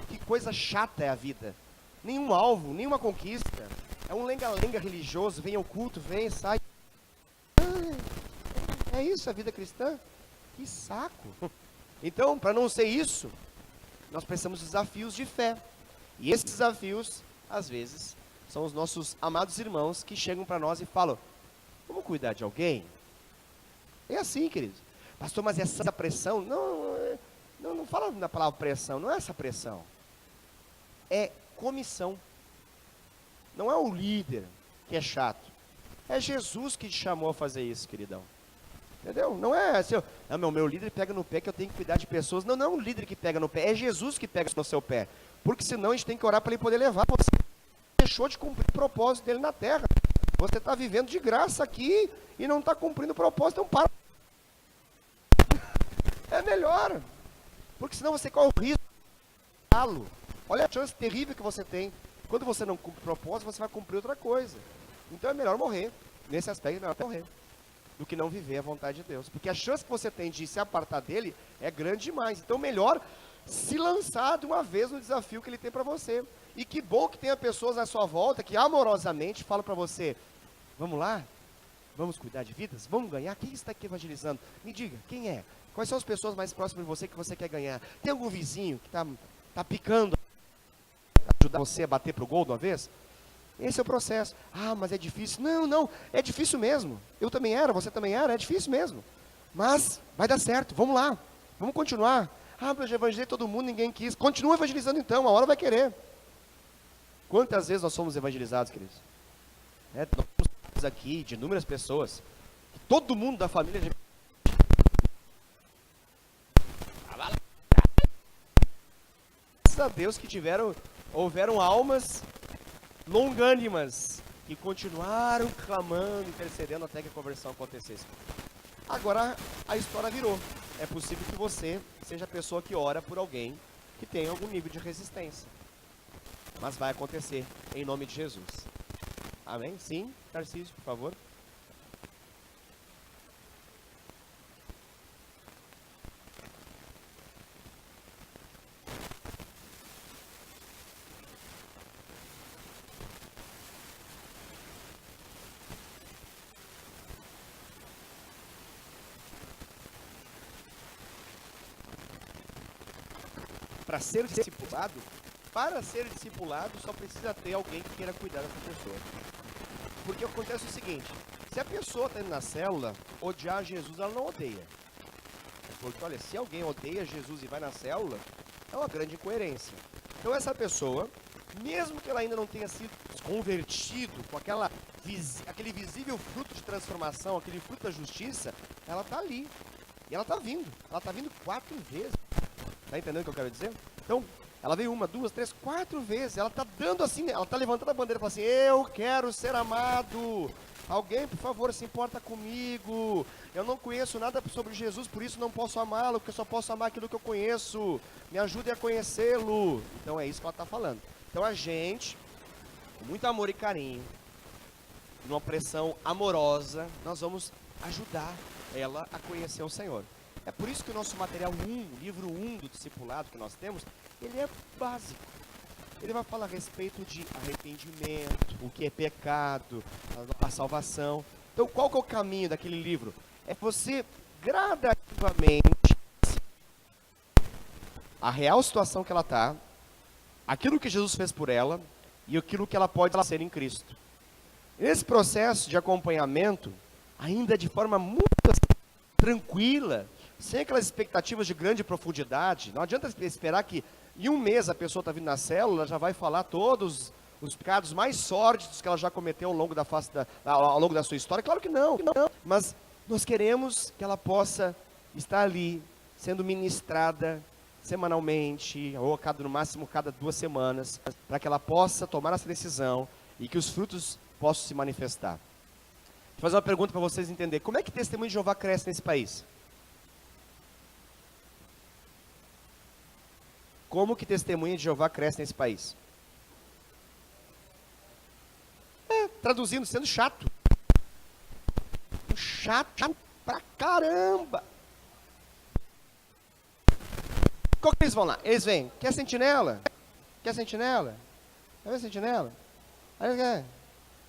Que coisa chata é a vida. Nenhum alvo, nenhuma conquista. É um lenga-lenga religioso, vem ao culto, vem, sai. É isso a vida cristã? Que saco. Então, para não ser isso, nós precisamos de desafios de fé. E esses desafios, às vezes, são os nossos amados irmãos que chegam para nós e falam: vamos cuidar de alguém? É assim, queridos. Pastor, mas essa pressão? Não fala na palavra pressão, não é essa pressão. É comissão. Não é o líder que é chato. É Jesus que te chamou a fazer isso, queridão. Entendeu? Não é assim, meu líder pega no pé que eu tenho que cuidar de pessoas. Não é o líder que pega no pé, é Jesus que pega no seu pé. Porque senão a gente tem que orar para ele poder levar você. Deixou de cumprir o propósito dele na terra. Você está vivendo de graça aqui e não está cumprindo o propósito, então para. É melhor. Porque senão você corre o risco de errá-lo. Olha a chance terrível que você tem. Quando você não cumpre o propósito, você vai cumprir outra coisa. Então é melhor morrer. Nesse aspecto é melhor morrer do que não viver a vontade de Deus. Porque a chance que você tem de se apartar dele é grande demais. Então melhor se lançar de uma vez no desafio que ele tem para você. E que bom que tenha pessoas à sua volta que amorosamente falam para você: vamos lá? Vamos cuidar de vidas? Vamos ganhar? Quem está aqui evangelizando? Me diga, quem é? Quais são as pessoas mais próximas de você que você quer ganhar? Tem algum vizinho que está picando, ajudar você a bater pro gol de uma vez? Esse é o processo. Ah, mas é difícil. Não, é difícil mesmo. Eu também era, você também era, é difícil mesmo. Mas vai dar certo, vamos lá, vamos continuar. Ah, mas eu evangelizei todo mundo, ninguém quis. Continua evangelizando então, a hora vai querer. Quantas vezes nós somos evangelizados, queridos? Nós somos aqui de inúmeras pessoas. Todo mundo da família de... Graças a Deus que houveram almas longânimas que continuaram clamando, intercedendo até que a conversão acontecesse. Agora a história virou. É possível que você seja a pessoa que ora por alguém que tem algum nível de resistência. Mas vai acontecer, em nome de Jesus. Amém? Sim, Tarcísio, por favor. Para ser discipulado, só precisa ter alguém que queira cuidar dessa pessoa. Porque acontece o seguinte: se a pessoa está indo na célula, odiar Jesus, ela não odeia. Porque, olha, se alguém odeia Jesus e vai na célula, é uma grande incoerência. Então essa pessoa, mesmo que ela ainda não tenha sido convertido com aquele visível fruto de transformação, aquele fruto da justiça, ela está ali. E ela está vindo. Ela está vindo 4 vezes. Está entendendo o que eu quero dizer? Então, ela veio 1, 2, 3, 4 vezes. Ela está dando assim, ela está levantando a bandeira e falando assim: eu quero ser amado. Alguém, por favor, se importa comigo. Eu não conheço nada sobre Jesus, por isso não posso amá-lo, porque eu só posso amar aquilo que eu conheço. Me ajude a conhecê-lo. Então é isso que ela está falando. Então a gente, com muito amor e carinho, numa pressão amorosa, nós vamos ajudar ela a conhecer o Senhor. É por isso que o nosso material 1, livro 1 do discipulado que nós temos, ele é básico. Ele vai falar a respeito de arrependimento, o que é pecado, a salvação. Então, qual que é o caminho daquele livro? É você gradativamente a real situação que ela está, aquilo que Jesus fez por ela e aquilo que ela pode ser em Cristo. Nesse processo de acompanhamento, ainda de forma muito tranquila, sem aquelas expectativas de grande profundidade, não adianta esperar que em 1 mês a pessoa está vindo na célula, já vai falar todos os pecados mais sórdidos que ela já cometeu ao longo ao longo da sua história. Claro que não, mas nós queremos que ela possa estar ali, sendo ministrada semanalmente, ou no máximo cada 2 semanas, para que ela possa tomar essa decisão e que os frutos possam se manifestar. Vou fazer uma pergunta para vocês entenderem: como é que o testemunho de Jeová cresce nesse país? Como que testemunha de Jeová cresce nesse país? Traduzindo, sendo chato. Chato pra caramba. Qual que eles vão lá? Eles vêm: quer sentinela? Quer sentinela? Quer ver sentinela?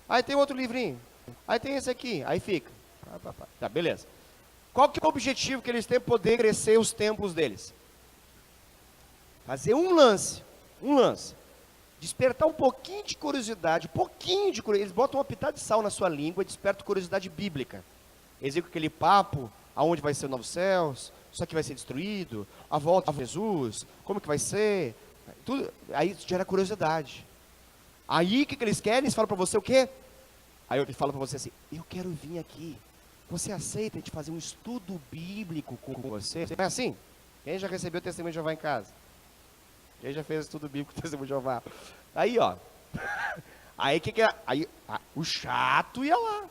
Aí tem outro livrinho. Aí tem esse aqui. Aí fica. Tá, beleza. Qual que é o objetivo que eles têm para poder crescer os templos deles? Fazer um lance. Despertar um pouquinho de curiosidade, Eles botam uma pitada de sal na sua língua e despertam curiosidade bíblica. Eles dizem aquele papo, aonde vai ser os novos céus, isso aqui vai ser destruído, a volta de Jesus, como que vai ser, tudo, aí gera curiosidade. Aí o que eles querem? Eles falam para você o quê? Aí ele fala para você assim, eu quero vir aqui, você aceita a gente fazer um estudo bíblico com você? Não é assim? Quem já recebeu o testemunho de Jeová em casa? Quem já fez estudo bíblico com o testemunho de Jeová? Aí, ó. Aí que é? Aí o chato ia lá.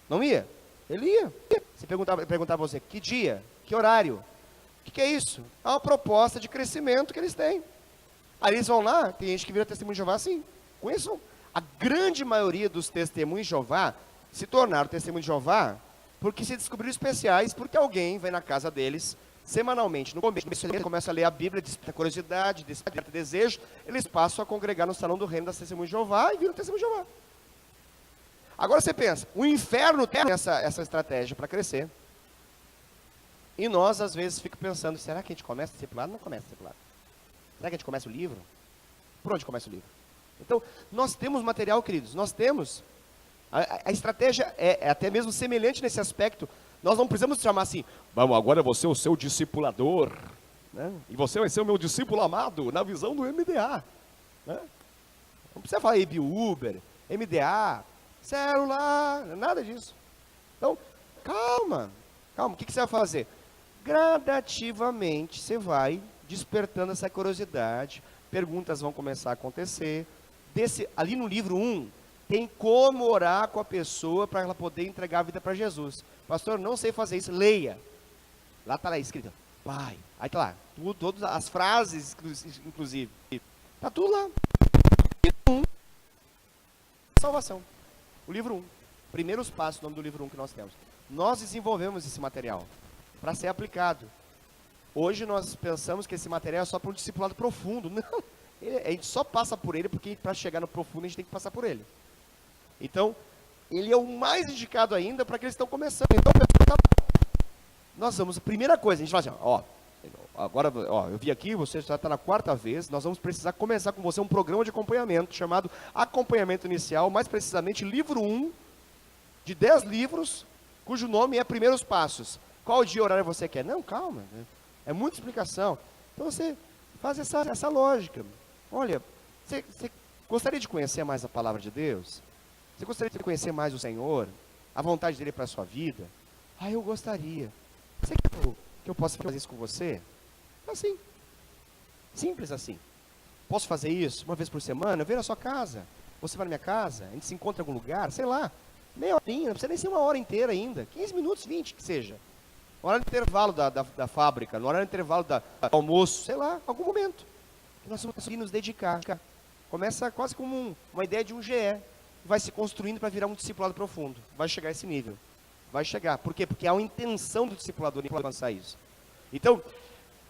Não ia? Ele ia. Você perguntava para você, que dia? Que horário? O que é isso? É uma proposta de crescimento que eles têm. Aí eles vão lá, tem gente que vira testemunho de Jeová assim. Conheçam. A grande maioria dos testemunhos de Jeová se tornaram testemunho de Jeová porque se descobriram especiais, porque alguém vai na casa deles semanalmente. No começo, eles começam a ler a Bíblia, desperta curiosidade, desperta desejo, eles passam a congregar no salão do reino das testemunhas de Jeová e viram testemunho de Jeová. Agora você pensa, o inferno tem essa estratégia para crescer. E nós, às vezes, ficamos pensando, será que a gente começa discipulado? Não começa discipulado. Será que a gente começa o livro? Por onde começa o livro? Então, nós temos material, queridos, nós temos. A estratégia é até mesmo semelhante nesse aspecto. Nós não precisamos chamar assim, vamos, agora eu vou ser o seu discipulador, né? E você vai ser o meu discípulo amado, na visão do MDA. Né? Não precisa falar Uber, MDA, celular, nada disso. Então, calma. O que você vai fazer? Gradativamente você vai despertando essa curiosidade, perguntas vão começar a acontecer. Ali no livro 1, tem como orar com a pessoa para ela poder entregar a vida para Jesus. Pastor, não sei fazer isso, leia. Lá está lá escrito, Pai. Aí está lá, todas as frases, inclusive. Está tudo lá. Salvação. O livro 1. Primeiros passos, o nome do livro 1 que nós temos. Nós desenvolvemos esse material para ser aplicado. Hoje nós pensamos que esse material é só para um discipulado profundo. Não, a gente só passa por ele porque para chegar no profundo a gente tem que passar por ele. Então, ele é o mais indicado ainda para aqueles que estão começando. Então, nós vamos, a primeira coisa, a gente fala assim, agora, eu vi aqui, você já está na 4ª vez, nós vamos precisar começar com você um programa de acompanhamento, chamado Acompanhamento Inicial, mais precisamente livro 1, de 10 livros, cujo nome é Primeiros Passos. Qual dia e horário você quer? Não, calma, é muita explicação. Então você faz essa lógica. Olha, você gostaria de conhecer mais a palavra de Deus? Você gostaria de conhecer mais o Senhor? A vontade dele para a sua vida? Eu gostaria. Você quer que eu possa fazer isso com você? Assim. Simples assim. Posso fazer isso uma vez por semana? Eu venho na sua casa. Você vai na minha casa? A gente se encontra em algum lugar? Sei lá. Meia horinha, não precisa nem ser uma hora inteira ainda. 15 minutos, 20 que seja. No horário de intervalo da fábrica, no horário de intervalo do almoço, sei lá, algum momento. Nós vamos conseguir nos dedicar. Começa quase como uma ideia de um GE. Vai se construindo para virar um discipulado profundo. Vai chegar a esse nível. Vai chegar. Por quê? Porque há uma intenção do discipulador em alcançar isso. Então,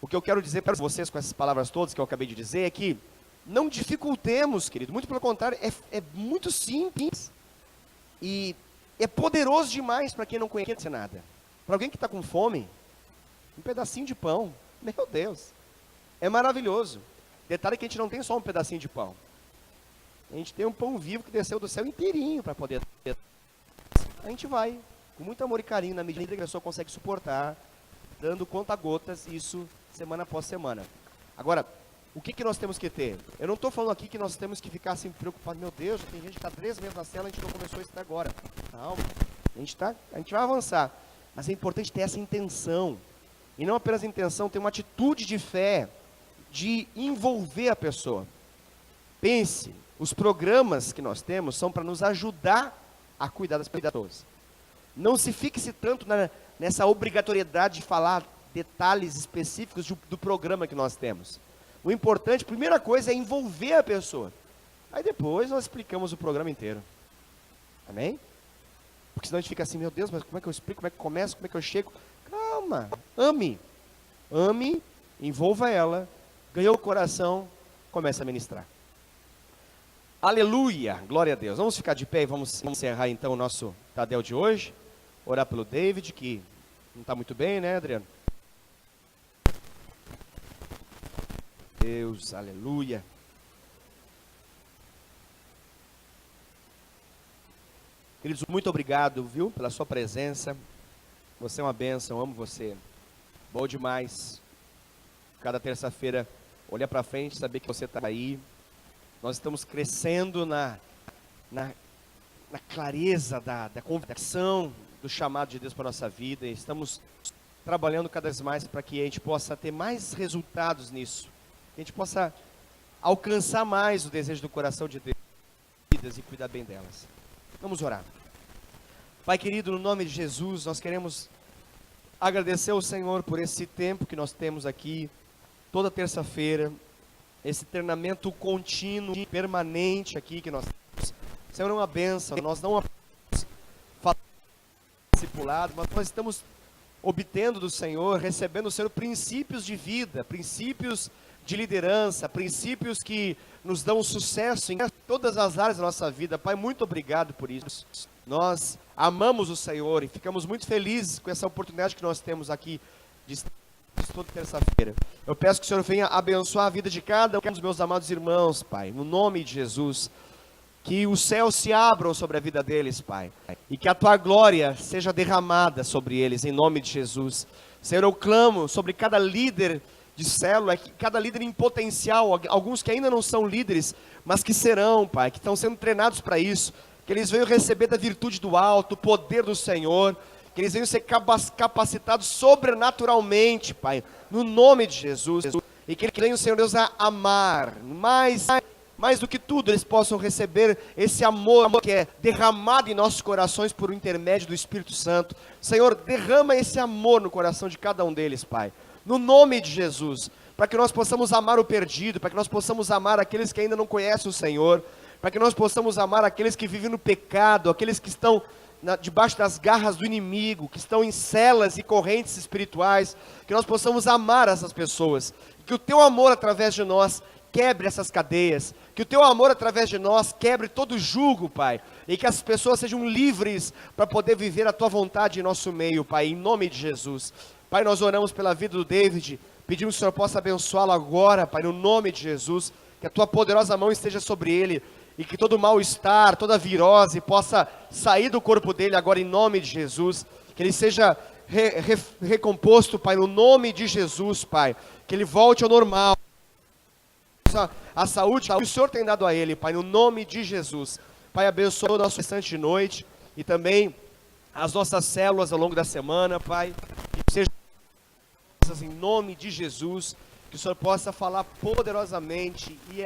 o que eu quero dizer para vocês com essas palavras todas que eu acabei de dizer é que não dificultemos, querido. Muito pelo contrário, é muito simples. E é poderoso demais para quem não conhece nada. Para alguém que está com fome, um pedacinho de pão, meu Deus, é maravilhoso. Detalhe que a gente não tem só um pedacinho de pão. A gente tem um pão vivo que desceu do céu inteirinho para poder ter. A gente vai, com muito amor e carinho, na medida que a pessoa consegue suportar, dando conta-gotas, isso semana após semana. Agora, o que nós temos que ter? Eu não estou falando aqui que nós temos que ficar assim preocupados. Meu Deus, tem gente que está 3 meses na cela, a gente não começou isso até agora. Calma, a gente vai avançar. Mas é importante ter essa intenção. E não apenas a intenção, ter uma atitude de fé, de envolver a pessoa. Pense, os programas que nós temos são para nos ajudar a cuidar das pessoas. Não se fixe tanto nessa obrigatoriedade de falar detalhes específicos do programa que nós temos. O importante, primeira coisa, é envolver a pessoa. Aí depois nós explicamos o programa inteiro. Amém? Porque senão a gente fica assim, meu Deus, mas como é que eu explico, como é que começo, como é que eu chego? Calma, ame, envolva ela, ganhou o coração, começa a ministrar. Aleluia, glória a Deus. Vamos ficar de pé e vamos encerrar então o nosso Tadel de hoje. Orar pelo David, que não está muito bem, né, Adriano? Deus, aleluia. Queridos, muito obrigado, viu, pela sua presença. Você é uma bênção, amo você. Bom demais. Cada terça-feira, olhar para frente, saber que você está aí. Nós estamos crescendo na clareza da convicção do chamado de Deus para a nossa vida. E estamos trabalhando cada vez mais para que a gente possa ter mais resultados nisso. Que a gente possa alcançar mais o desejo do coração de Deus e cuidar bem delas. Vamos orar. Pai querido, no nome de Jesus, nós queremos agradecer ao Senhor por esse tempo que nós temos aqui, toda terça-feira, esse treinamento contínuo, permanente aqui que nós temos. Senhor, é uma bênção, nós não apenas falamos discipulado, mas nós estamos obtendo do Senhor, recebendo do Senhor princípios de vida, princípios de liderança, princípios que nos dão sucesso em todas as áreas da nossa vida. Pai, muito obrigado por isso. Nós amamos o Senhor e ficamos muito felizes com essa oportunidade que nós temos aqui de estar toda terça-feira. Eu peço que o Senhor venha abençoar a vida de cada um dos meus amados irmãos, Pai, no nome de Jesus. Que os céus se abram sobre a vida deles, Pai, e que a Tua glória seja derramada sobre eles, em nome de Jesus. Senhor, eu clamo sobre cada líder de célula, cada líder em potencial, alguns que ainda não são líderes, mas que serão, Pai, que estão sendo treinados para isso, que eles venham receber da virtude do alto, o poder do Senhor, que eles venham ser capacitados sobrenaturalmente, Pai, no nome de Jesus, e que eles venham, Senhor Deus, a amar, mais do que tudo, eles possam receber esse amor que é derramado em nossos corações por intermédio do Espírito Santo. Senhor, derrama esse amor no coração de cada um deles, Pai, no nome de Jesus, para que nós possamos amar o perdido, para que nós possamos amar aqueles que ainda não conhecem o Senhor, para que nós possamos amar aqueles que vivem no pecado, aqueles que estão debaixo das garras do inimigo, que estão em celas e correntes espirituais, que nós possamos amar essas pessoas, que o Teu amor através de nós quebre essas cadeias, que o Teu amor através de nós quebre todo jugo, Pai, e que as pessoas sejam livres para poder viver a Tua vontade em nosso meio, Pai, em nome de Jesus. Pai, nós oramos pela vida do David, pedimos que o Senhor possa abençoá-lo agora, Pai, no nome de Jesus, que a Tua poderosa mão esteja sobre ele, e que todo mal-estar, toda virose possa sair do corpo dele agora em nome de Jesus, que ele seja recomposto, Pai, no nome de Jesus, Pai, que ele volte ao normal, a saúde que o Senhor tem dado a ele, Pai, no nome de Jesus. Pai, abençoa o nosso restante de noite e também as nossas células ao longo da semana, Pai, que seja em nome de Jesus, que o Senhor possa falar poderosamente e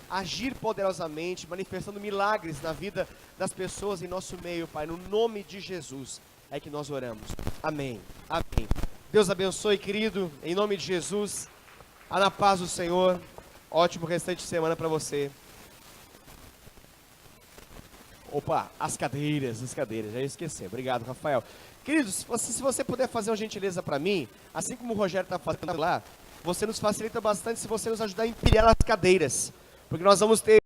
agir poderosamente, manifestando milagres na vida das pessoas em nosso meio, Pai, no nome de Jesus é que nós oramos. Amém. Amém. Deus abençoe, querido, em nome de Jesus. A na paz do Senhor. Ótimo restante de semana para você. Opa, as cadeiras, já ia esquecer. Obrigado, Rafael. Queridos, se você puder fazer uma gentileza para mim, assim como o Rogério está fazendo lá, você nos facilita bastante se você nos ajudar a empilhar as cadeiras, porque nós vamos ter